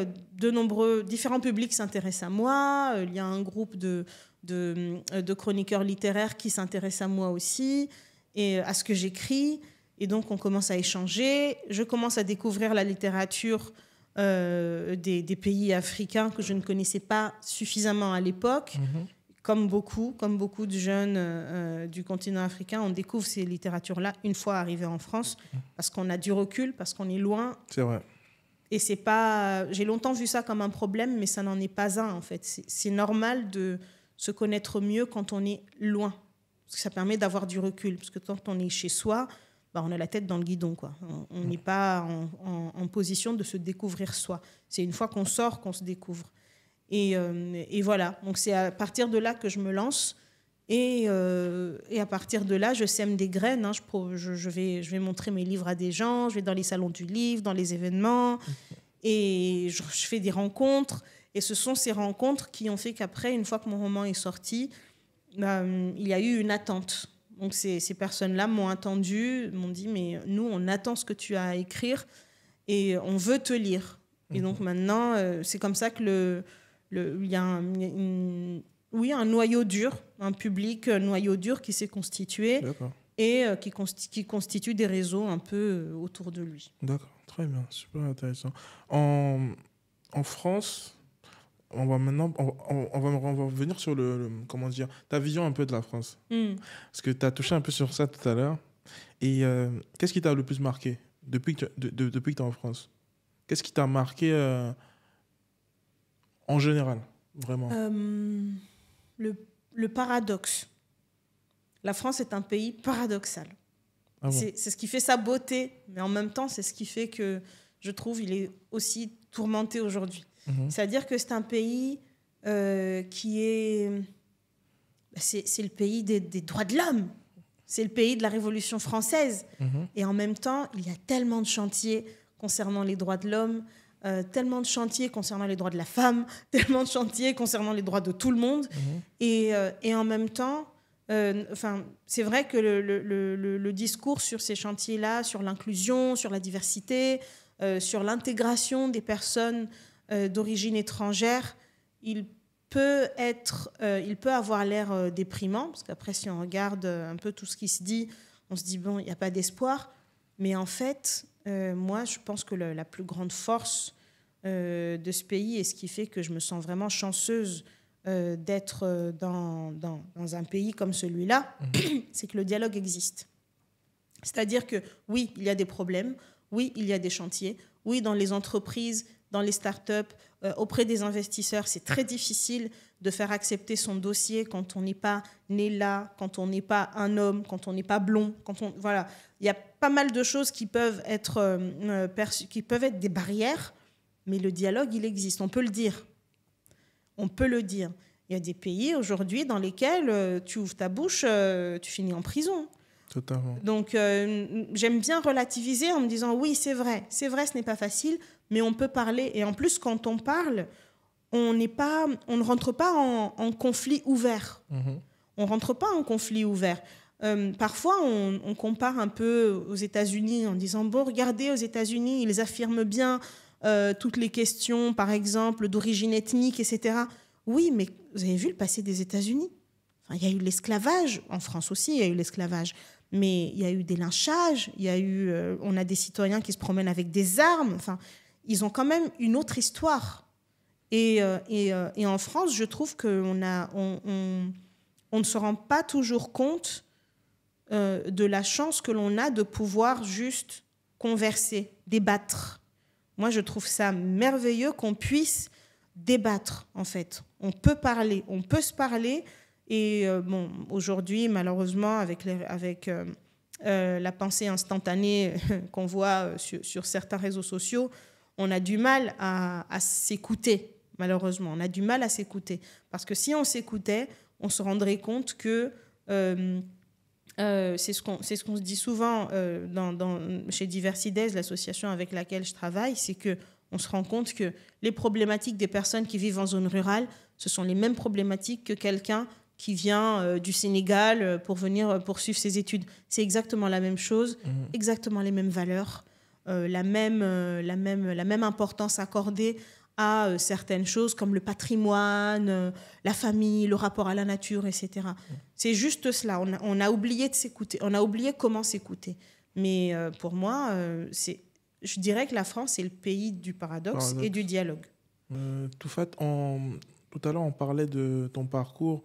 différents publics s'intéressent à moi. Il y a un groupe de chroniqueurs littéraires qui s'intéressent à moi aussi et à ce que j'écris. Et donc, on commence à échanger. Je commence à découvrir la littérature des pays africains que je ne connaissais pas suffisamment à l'époque. Comme beaucoup de jeunes du continent africain, on découvre ces littératures-là une fois arrivés en France parce qu'on a du recul, parce qu'on est loin. C'est vrai. Et c'est pas... J'ai longtemps vu ça comme un problème, mais ça n'en est pas un, en fait. C'est normal de se connaître mieux quand on est loin. Parce que ça permet d'avoir du recul. Parce que quand on est chez soi, on a la tête dans le guidon, quoi. On n'est pas en position de se découvrir soi. C'est une fois qu'on sort qu'on se découvre. Et voilà. Donc c'est à partir de là que je me lance. Et à partir de là, je sème des graines. Je vais montrer mes livres à des gens. Je vais dans les salons du livre, dans les événements. Et je fais des rencontres. Et ce sont ces rencontres qui ont fait qu'après, une fois que mon roman est sorti, il y a eu une attente. Donc ces personnes-là m'ont entendu, m'ont dit, mais nous, on attend ce que tu as à écrire et on veut te lire. Et donc maintenant, c'est comme ça que il y a un noyau dur, un public noyau dur qui s'est constitué. D'accord. Et qui constitue des réseaux un peu autour de lui. D'accord, très bien, super intéressant. En France, on va maintenant on va revenir sur comment dire, ta vision un peu de la France. Parce que tu as touché un peu sur ça tout à l'heure. Et qu'est-ce qui t'a le plus marqué depuis que tu es en France? Qu'est-ce qui t'a marqué en général, vraiment? Le paradoxe. La France est un pays paradoxal. Ah bon? C'est ce qui fait sa beauté, mais en même temps, c'est ce qui fait que je trouve il est aussi tourmenté aujourd'hui. C'est-à-dire que c'est un pays qui est... C'est le pays des droits de l'homme. C'est le pays de la Révolution française. Et en même temps, il y a tellement de chantiers concernant les droits de l'homme, tellement de chantiers concernant les droits de la femme, tellement de chantiers concernant les droits de tout le monde. Et en même temps, c'est vrai que le discours sur ces chantiers-là, sur l'inclusion, sur la diversité, sur l'intégration des personnes d'origine étrangère, il peut avoir l'air déprimant, parce qu'après, si on regarde un peu tout ce qui se dit, on se dit, bon, il n'y a pas d'espoir. Mais en fait, moi, je pense que la plus grande force de ce pays, et ce qui fait que je me sens vraiment chanceuse d'être dans un pays comme celui-là, c'est que le dialogue existe. C'est-à-dire que, oui, il y a des problèmes, oui, il y a des chantiers, oui, dans les entreprises, dans les startups, auprès des investisseurs, c'est très difficile de faire accepter son dossier quand on n'est pas né là, quand on n'est pas un homme, quand on n'est pas blond. Voilà. Il y a pas mal de choses qui peuvent être des barrières, mais le dialogue, il existe. On peut le dire. On peut le dire. Il y a des pays aujourd'hui dans lesquels tu ouvres ta bouche, tu finis en prison. Totalement. Donc, j'aime bien relativiser en me disant, oui, c'est vrai, ce n'est pas facile, mais on peut parler. Et en plus, quand on parle, on ne rentre pas en conflit ouvert. On ne rentre pas en conflit ouvert. Parfois, on compare un peu aux États-Unis en disant, bon, regardez, aux États-Unis, ils affirment bien toutes les questions, par exemple, d'origine ethnique, etc. Oui, mais vous avez vu le passé des États-Unis? Enfin, il y a eu l'esclavage, en France aussi, il y a eu l'esclavage. Mais il y a eu des lynchages, on a des citoyens qui se promènent avec des armes. Enfin, ils ont quand même une autre histoire. Et en France, je trouve qu'on ne se rend pas toujours compte de la chance que l'on a de pouvoir juste converser, débattre. Moi, je trouve ça merveilleux qu'on puisse débattre, en fait. On peut parler, on peut se parler. Et bon, aujourd'hui, malheureusement, avec la pensée instantanée qu'on voit sur certains réseaux sociaux, on a du mal à s'écouter, malheureusement. On a du mal à s'écouter. Parce que si on s'écoutait, on se rendrait compte que c'est ce qu'on se dit souvent chez Diversidays, l'association avec laquelle je travaille, c'est qu'on se rend compte que les problématiques des personnes qui vivent en zone rurale, ce sont les mêmes problématiques que quelqu'un qui vient du Sénégal pour venir poursuivre ses études. C'est exactement la même chose, exactement les mêmes valeurs, la même importance accordée à certaines choses comme le patrimoine, la famille, le rapport à la nature, etc. C'est juste cela. On a oublié de s'écouter. On a oublié comment s'écouter. Mais pour moi, je dirais que la France est le pays du paradoxe et du dialogue. Tout à l'heure, on parlait de ton parcours.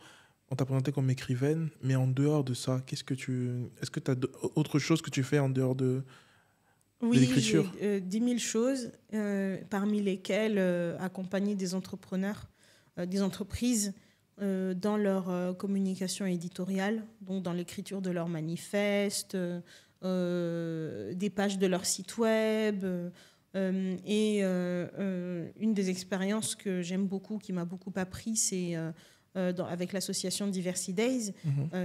On t'a présenté comme écrivaine, mais en dehors de ça, est-ce que tu as autre chose que tu fais en dehors de l'écriture? Oui, j'ai 10 000 choses, parmi lesquelles accompagner des entrepreneurs, des entreprises dans leur communication éditoriale, donc dans l'écriture de leurs manifestes, des pages de leur site web. Et une des expériences que j'aime beaucoup, qui m'a beaucoup appris, c'est avec l'association Diversidays,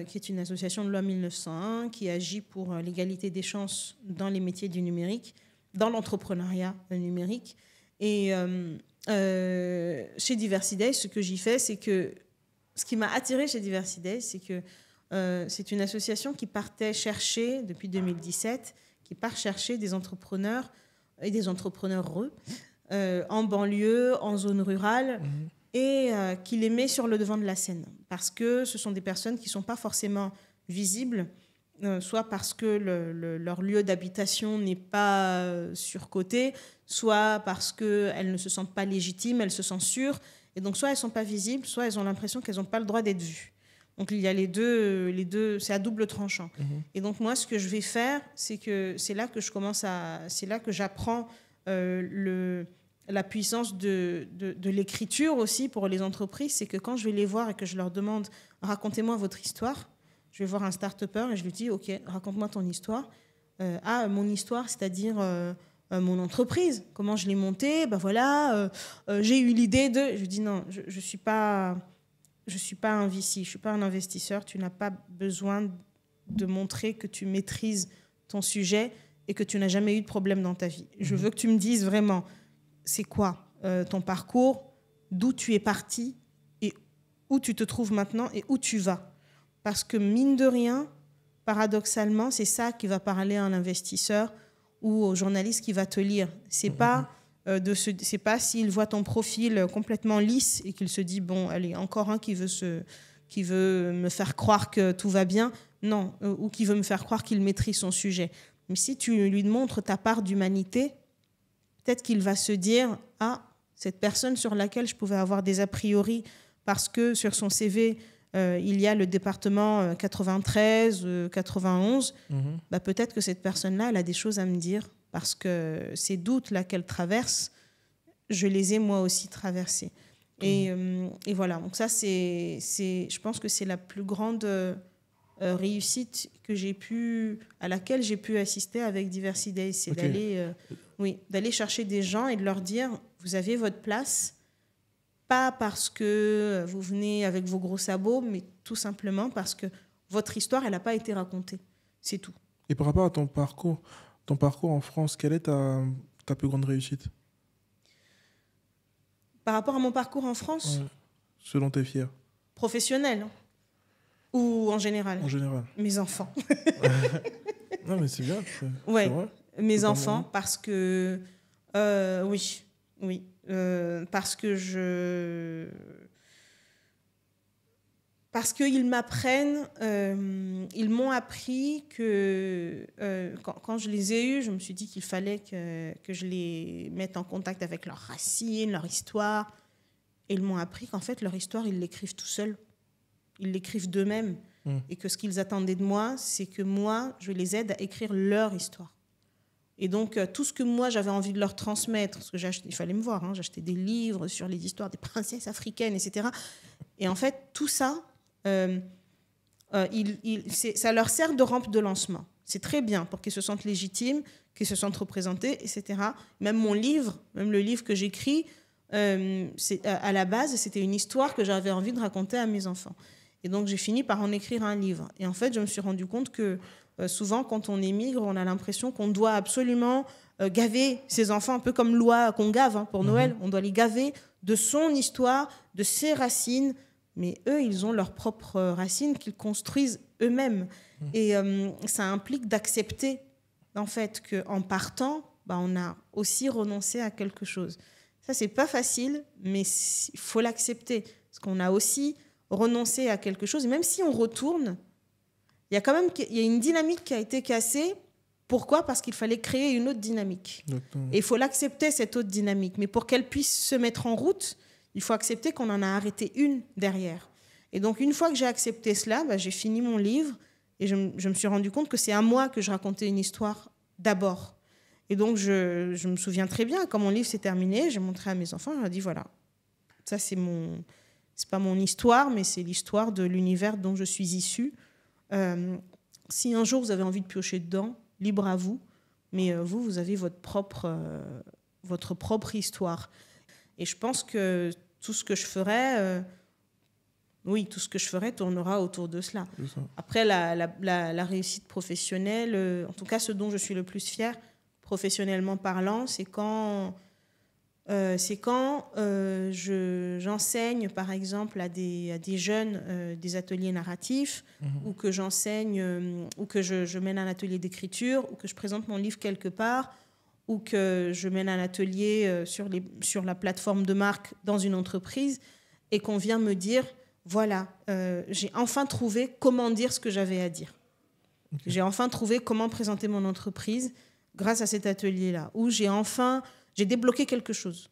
qui est une association de loi 1901 qui agit pour l'égalité des chances dans les métiers du numérique, dans l'entrepreneuriat numérique. Et chez Diversidays, ce que j'y fais, c'est que ce qui m'a attirée chez Diversidays, c'est que c'est une association qui partait chercher, depuis 2017, qui part chercher des entrepreneurs et des entrepreneureux en banlieue, en zone rurale, et qui les met sur le devant de la scène. Parce que ce sont des personnes qui ne sont pas forcément visibles, soit parce que leur lieu d'habitation n'est pas surcoté, soit parce qu'elles ne se sentent pas légitimes, elles se sentent sûres. Et donc, soit elles ne sont pas visibles, soit elles ont l'impression qu'elles n'ont pas le droit d'être vues. Donc, il y a les deux, c'est à double tranchant. Et donc, moi, ce que je vais faire, c'est que c'est là que c'est là que j'apprends la puissance de l'écriture aussi pour les entreprises. C'est que quand je vais les voir et que je leur demande, racontez-moi votre histoire, je vais voir un start-upper et je lui dis, OK, raconte-moi ton histoire. Mon histoire, c'est-à-dire mon entreprise, comment je l'ai montée, j'ai eu l'idée de... Je lui dis, non, je suis pas un VC, je ne suis pas un investisseur, tu n'as pas besoin de montrer que tu maîtrises ton sujet et que tu n'as jamais eu de problème dans ta vie. Je veux que tu me dises vraiment, c'est quoi ton parcours, d'où tu es parti et où tu te trouves maintenant et où tu vas. Parce que mine de rien, paradoxalement, c'est ça qui va parler à un investisseur ou au journaliste qui va te lire. C'est pas s'il voit ton profil complètement lisse et qu'il se dit bon, allez, encore un qui veut me faire croire que tout va bien, non, ou qui veut me faire croire qu'il maîtrise son sujet. Mais si tu lui montres ta part d'humanité, peut-être qu'il va se dire cette personne sur laquelle je pouvais avoir des a priori parce que sur son CV il y a le département 93, 91, peut-être que cette personne-là, elle a des choses à me dire parce que ces doutes-là qu'elle traverse, je les ai moi aussi traversés. Et voilà, donc ça, je pense que c'est la plus grande réussite à laquelle j'ai pu assister avec Diversity Days, c'est d'aller chercher des gens et de leur dire, vous avez votre place, pas parce que vous venez avec vos gros sabots, mais tout simplement parce que votre histoire, elle n'a pas été racontée. C'est tout. Et par rapport à ton parcours en France, quelle est ta plus grande réussite? Par rapport à mon parcours en France, ce dont tu es fier? Professionnel ou en général? En général. Mes enfants. Non, mais c'est bien. Ouais, c'est vrai. mes enfants, parce que... oui. Parce qu'ils m'apprennent, ils m'ont appris que quand je les ai eus, je me suis dit qu'il fallait que je les mette en contact avec leurs racines, leur histoire. Et ils m'ont appris qu'en fait, leur histoire, ils l'écrivent tout seuls. Ils l'écrivent d'eux-mêmes. Et que ce qu'ils attendaient de moi, c'est que moi, je les aide à écrire leur histoire. Et donc, tout ce que moi, j'avais envie de leur transmettre, parce que il fallait me voir, j'achetais des livres sur les histoires des princesses africaines, etc. Et en fait, tout ça, ça leur sert de rampe de lancement. C'est très bien pour qu'ils se sentent légitimes, qu'ils se sentent représentés, etc. Même mon livre, même le livre que j'écris, à la base, c'était une histoire que j'avais envie de raconter à mes enfants. Et donc, j'ai fini par en écrire un livre. Et en fait, je me suis rendu compte que souvent, quand on émigre, on a l'impression qu'on doit absolument gaver ses enfants, un peu comme Loi qu'on gave pour Noël. On doit les gaver de son histoire, de ses racines. Mais eux, ils ont leurs propres racines qu'ils construisent eux-mêmes. Et ça implique d'accepter, en fait, qu'en partant, on a aussi renoncé à quelque chose. Ça, c'est pas facile, mais il faut l'accepter. Parce qu'on a aussi renoncé à quelque chose. Et même si on retourne, il y a une dynamique qui a été cassée. Pourquoi ? Parce qu'il fallait créer une autre dynamique. Exactement. Et il faut l'accepter, cette autre dynamique. Mais pour qu'elle puisse se mettre en route, il faut accepter qu'on en a arrêté une derrière. Et donc, une fois que j'ai accepté cela, j'ai fini mon livre et je me suis rendu compte que c'est à moi que je racontais une histoire d'abord. Et donc, je me souviens très bien, quand mon livre s'est terminé, j'ai montré à mes enfants, je leur ai dit, voilà, ça, c'est pas mon histoire, mais c'est l'histoire de l'univers dont je suis issue. Si un jour vous avez envie de piocher dedans, libre à vous, mais vous avez votre propre histoire. Et je pense que tout ce que je ferai, tournera autour de cela. Après, la réussite professionnelle, en tout cas ce dont je suis le plus fière, professionnellement parlant, c'est quand j'enseigne, par exemple, à des jeunes des ateliers narratifs, ou que j'enseigne, ou que je mène un atelier d'écriture, ou que je présente mon livre quelque part, ou que je mène un atelier sur la plateforme de marque dans une entreprise, et qu'on vient me dire, voilà, j'ai enfin trouvé comment dire ce que j'avais à dire. Okay. J'ai enfin trouvé comment présenter mon entreprise grâce à cet atelier-là, où j'ai débloqué quelque chose.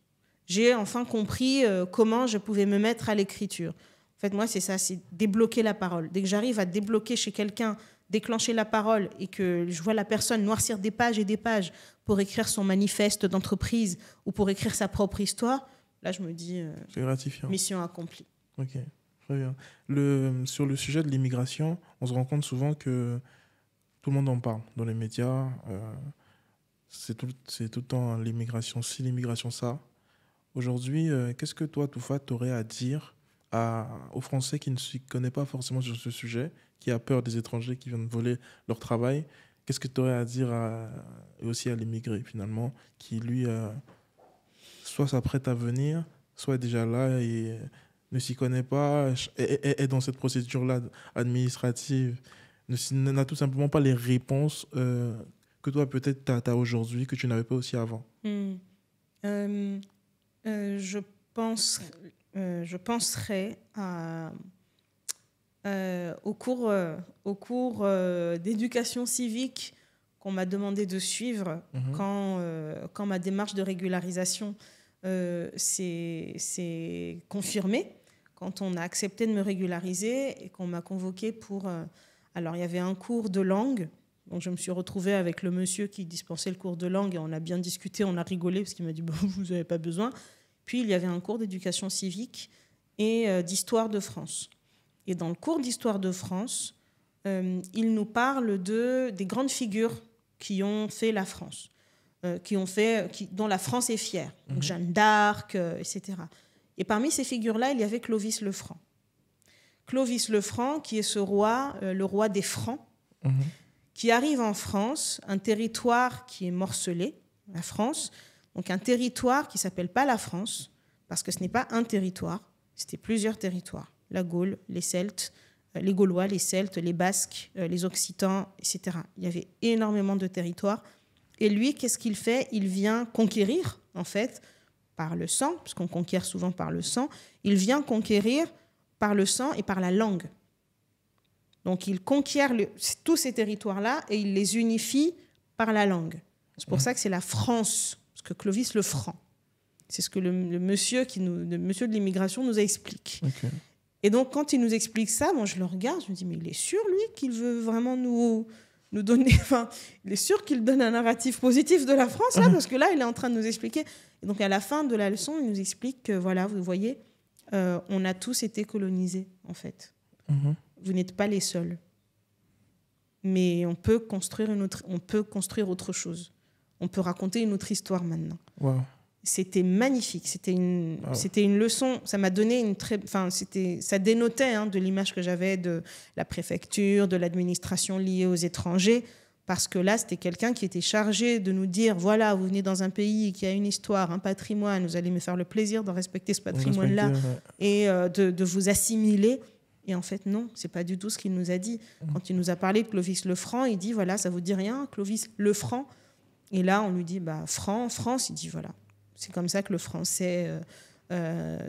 j'ai enfin compris comment je pouvais me mettre à l'écriture. En fait, moi, c'est ça, c'est débloquer la parole. Dès que j'arrive à débloquer chez quelqu'un, déclencher la parole et que je vois la personne noircir des pages et des pages pour écrire son manifeste d'entreprise ou pour écrire sa propre histoire, là, je me dis c'est gratifiant. Mission accomplie. Ok, très bien. Sur le sujet de l'immigration, on se rend compte souvent que tout le monde en parle dans les médias. C'est tout le temps l'immigration ci, l'immigration ça. Aujourd'hui, qu'est-ce que toi, Toufa, t'aurais à dire aux Français qui ne s'y connaissent pas forcément sur ce sujet, qui a peur des étrangers qui viennent voler leur travail? Qu'est-ce que tu aurais à dire et aussi à l'immigré, finalement, qui, lui, soit s'apprête à venir, soit est déjà là et ne s'y connaît pas, est dans cette procédure-là administrative, n'a tout simplement pas les réponses que toi, peut-être, tu as aujourd'hui, que tu n'avais pas aussi avant? Je penserais au cours d'éducation civique qu'on m'a demandé de suivre quand ma démarche de régularisation s'est confirmée, quand on a accepté de me régulariser et qu'on m'a convoqué pour... alors, il y avait un cours de langue. Donc, je me suis retrouvée avec le monsieur qui dispensait le cours de langue et on a bien discuté, on a rigolé parce qu'il m'a dit bon, vous n'avez pas besoin. Puis, il y avait un cours d'éducation civique et d'histoire de France. Et dans le cours d'histoire de France, il nous parle des grandes figures qui ont fait la France, dont la France est fière. Donc, Jeanne d'Arc, etc. Et parmi ces figures-là, il y avait Clovis le Franc. Clovis le Franc, qui est ce roi, le roi des Francs, qui arrive en France, un territoire qui est morcelé, la France, donc un territoire qui ne s'appelle pas la France, parce que ce n'est pas un territoire, c'était plusieurs territoires. La Gaule, les Celtes, les Gaulois, les Celtes, les Basques, les Occitans, etc. Il y avait énormément de territoires. Et lui, qu'est-ce qu'il fait? Il vient conquérir, en fait, par le sang, parce qu'on conquiert souvent par le sang, il vient conquérir par le sang et par la langue. Donc, il conquiert tous ces territoires-là et il les unifie par la langue. C'est pour ça que c'est la France, parce que Clovis le Franc. C'est ce que le monsieur de l'immigration nous explique. Okay. Et donc, quand il nous explique ça, moi, je le regarde, je me dis, mais il est sûr, lui, qu'il veut vraiment nous donner... Enfin, il est sûr qu'il donne un narratif positif de la France, là, parce que là, il est en train de nous expliquer. Et donc, à la fin de la leçon, il nous explique que, voilà, vous voyez, on a tous été colonisés, en fait. Vous n'êtes pas les seuls. Mais on peut construire autre chose. On peut raconter une autre histoire maintenant. Wow. C'était magnifique. C'était une leçon. Ça m'a donné ça dénotait de l'image que j'avais de la préfecture, de l'administration liée aux étrangers. Parce que là, c'était quelqu'un qui était chargé de nous dire, voilà, vous venez dans un pays qui a une histoire, un patrimoine, vous allez me faire le plaisir de respecter ce patrimoine-là et de vous assimiler. Et en fait, non, c'est pas du tout ce qu'il nous a dit. Quand il nous a parlé de Clovis le Franc, il dit, voilà, ça vous dit rien, Clovis le Franc. Et là, on lui dit, France, il dit, voilà. C'est comme ça que le français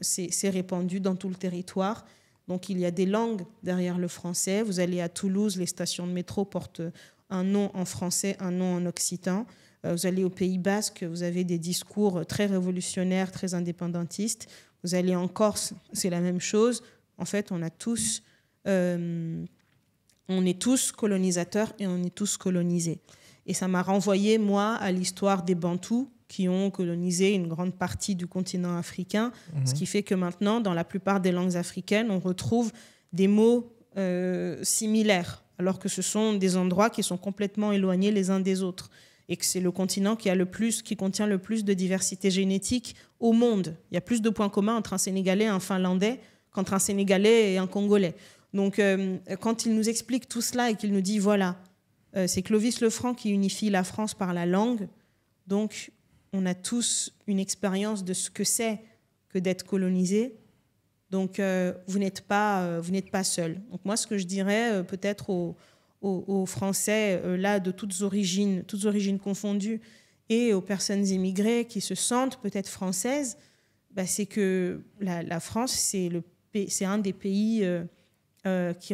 s'est répandu dans tout le territoire. Donc, il y a des langues derrière le français. Vous allez à Toulouse, les stations de métro portent un nom en français, un nom en occitan. Vous allez au Pays Basque, vous avez des discours très révolutionnaires, très indépendantistes. Vous allez en Corse, c'est la même chose. En fait, on est tous colonisateurs et on est tous colonisés. Et ça m'a renvoyé, moi, à l'histoire des Bantous qui ont colonisé une grande partie du continent africain, ce qui fait que maintenant, dans la plupart des langues africaines, on retrouve des mots similaires, alors que ce sont des endroits qui sont complètement éloignés les uns des autres, et que c'est le continent qui contient le plus de diversité génétique au monde. Il y a plus de points communs entre un Sénégalais et un Finlandais qu'entre un Sénégalais et un Congolais. Donc, quand il nous explique tout cela et qu'il nous dit, voilà, c'est Clovis le Franc qui unifie la France par la langue, donc on a tous une expérience de ce que c'est que d'être colonisé. Donc, vous n'êtes pas seuls. Donc, moi, ce que je dirais peut-être aux Français, là, de toutes origines confondues, et aux personnes immigrées qui se sentent peut-être françaises, c'est que la France, c'est un des pays qui,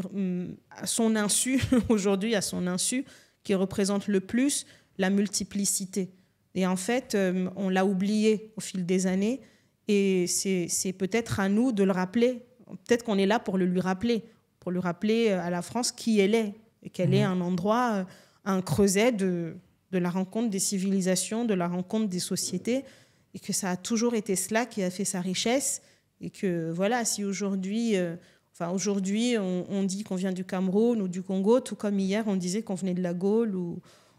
à son insu, aujourd'hui, à son insu, qui représente le plus la multiplicité. Et en fait, on l'a oublié au fil des années. Et c'est peut-être à nous de le rappeler. Peut-être qu'on est là pour le lui rappeler à la France qui elle est, et qu'elle est un endroit, un creuset de la rencontre des civilisations, de la rencontre des sociétés, et que ça a toujours été cela qui a fait sa richesse. Et que voilà, si aujourd'hui, on dit qu'on vient du Cameroun ou du Congo, tout comme hier, on disait qu'on venait de la Gaule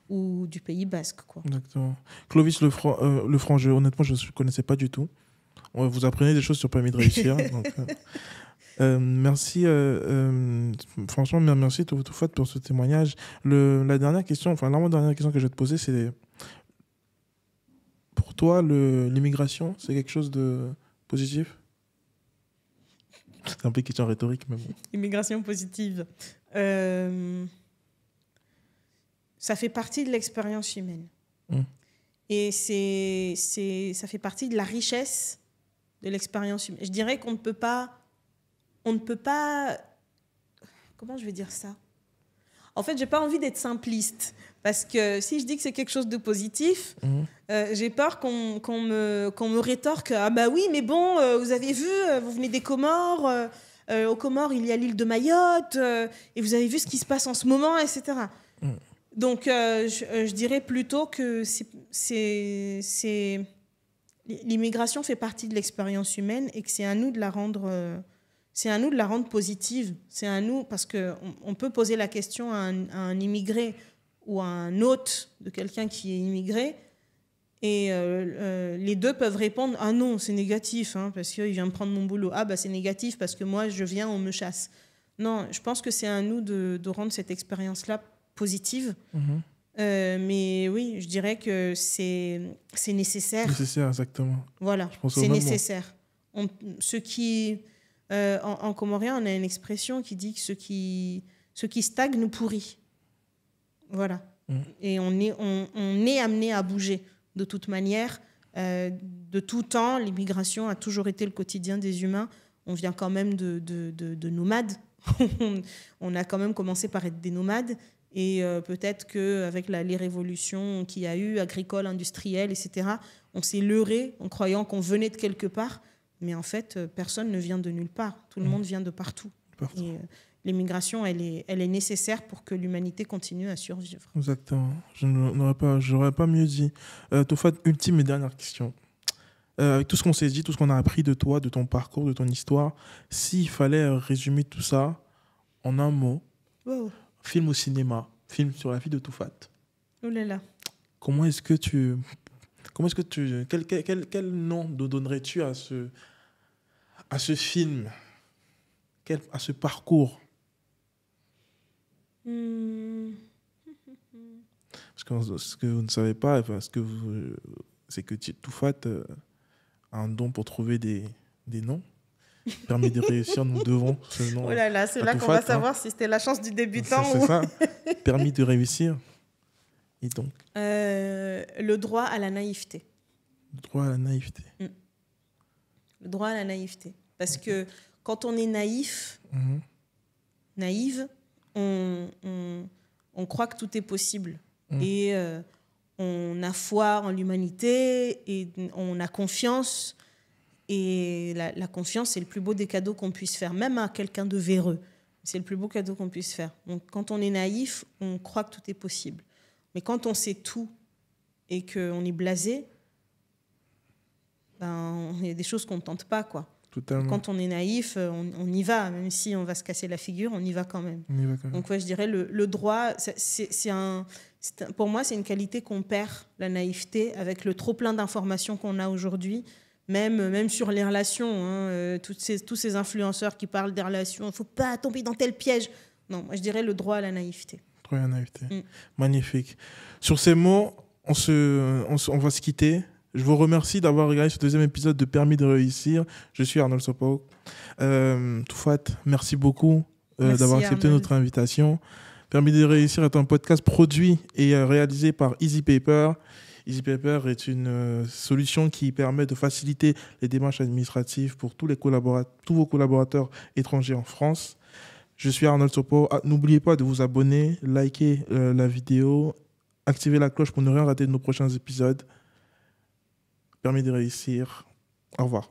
ou du Pays Basque, quoi. Exactement. Clovis Lefranc, honnêtement, je ne connaissais pas du tout. Vous apprenez des choses sur Permis de réussir. Donc, merci, franchement, merci Toufat pour ce témoignage. L'avant-dernière question que je vais te poser, c'est pour toi, l'immigration, c'est quelque chose de positif? C'est un peu une question rhétorique, mais bon. Immigration positive. Ça fait partie de l'expérience humaine. Et ça fait partie de la richesse de l'expérience humaine. Je dirais qu'on ne peut pas... Comment je vais dire ça? En fait, je n'ai pas envie d'être simpliste. Parce que si je dis que c'est quelque chose de positif, j'ai peur qu'on me rétorque « Ah bah oui, mais bon, vous avez vu, vous venez des Comores, aux Comores, il y a l'île de Mayotte, et vous avez vu ce qui se passe en ce moment, etc. » Donc, je dirais plutôt que l'immigration fait partie de l'expérience humaine et que c'est à nous de la rendre... c'est à nous de la rendre positive. C'est à nous, parce qu'on peut poser la question à un immigré ou à un hôte de quelqu'un qui est immigré, et les deux peuvent répondre « Ah non, c'est négatif, hein, parce qu'il vient me prendre mon boulot. Ah bah c'est négatif parce que moi, je viens, on me chasse. » Non, je pense que c'est à nous de rendre cette expérience-là positive. Mais oui, je dirais que c'est nécessaire. Nécessaire, exactement. Voilà, c'est nécessaire. En comorien, on a une expression qui dit que ce qui stagne pourrit. Voilà. Et on est amené à bouger de toute manière. De tout temps, l'immigration a toujours été le quotidien des humains. On vient quand même de nomades. On a quand même commencé par être des nomades. Et peut-être qu'avec les révolutions qu'il y a eu, agricoles, industrielles, etc., on s'est leurré en croyant qu'on venait de quelque part. Mais en fait, personne ne vient de nulle part. Tout le monde vient de partout. Et l'immigration, elle est nécessaire pour que l'humanité continue à survivre. Exactement. Je n'aurais pas mieux dit. Toufat, ultime et dernière question. Avec tout ce qu'on s'est dit, tout ce qu'on a appris de toi, de ton parcours, de ton histoire, s'il fallait résumer tout ça en un mot, film ou cinéma, film sur la vie de Toufat. Oh là là. Quel nom donnerais-tu à ce film, à ce parcours? Parce que ce que vous ne savez pas, c'est que Toufat a un don pour trouver des noms. Permis de réussir, nous devons ce nom. Oh là là, c'est là qu'on va savoir si c'était la chance du débutant c'est ça. Permis de réussir. Et donc le droit à la naïveté. Le droit à la naïveté. Le droit à la naïveté. Parce que quand on est naïve, on croit que tout est possible. Et on a foi en l'humanité et on a confiance. Et la confiance, c'est le plus beau des cadeaux qu'on puisse faire, même à quelqu'un de véreux. C'est le plus beau cadeau qu'on puisse faire. Donc, quand on est naïf, on croit que tout est possible. Mais quand on sait tout et qu'on est blasé, il y a des choses qu'on ne tente pas, quoi. Totalement. Quand on est naïf, on y va. Même si on va se casser la figure, on y va quand même. Donc, ouais, je dirais le droit, pour moi, c'est une qualité qu'on perd, la naïveté, avec le trop-plein d'informations qu'on a aujourd'hui. Même sur les relations, hein, tous ces influenceurs qui parlent des relations, il ne faut pas tomber dans tel piège. Non, moi je dirais le droit à la naïveté. Droit à la naïveté. Magnifique. Sur ces mots, on va se quitter. Je vous remercie d'avoir regardé ce deuxième épisode de Permis de réussir. Je suis Arnold Sopo. Toufat, merci beaucoup d'avoir accepté notre invitation. Permis de réussir est un podcast produit et réalisé par Easy Paper. Easy Paper est une solution qui permet de faciliter les démarches administratives pour tous vos collaborateurs étrangers en France. Je suis Arnold Sopo. N'oubliez pas de vous abonner, liker la vidéo, activer la cloche pour ne rien rater de nos prochains épisodes. Permis de réussir. Au revoir.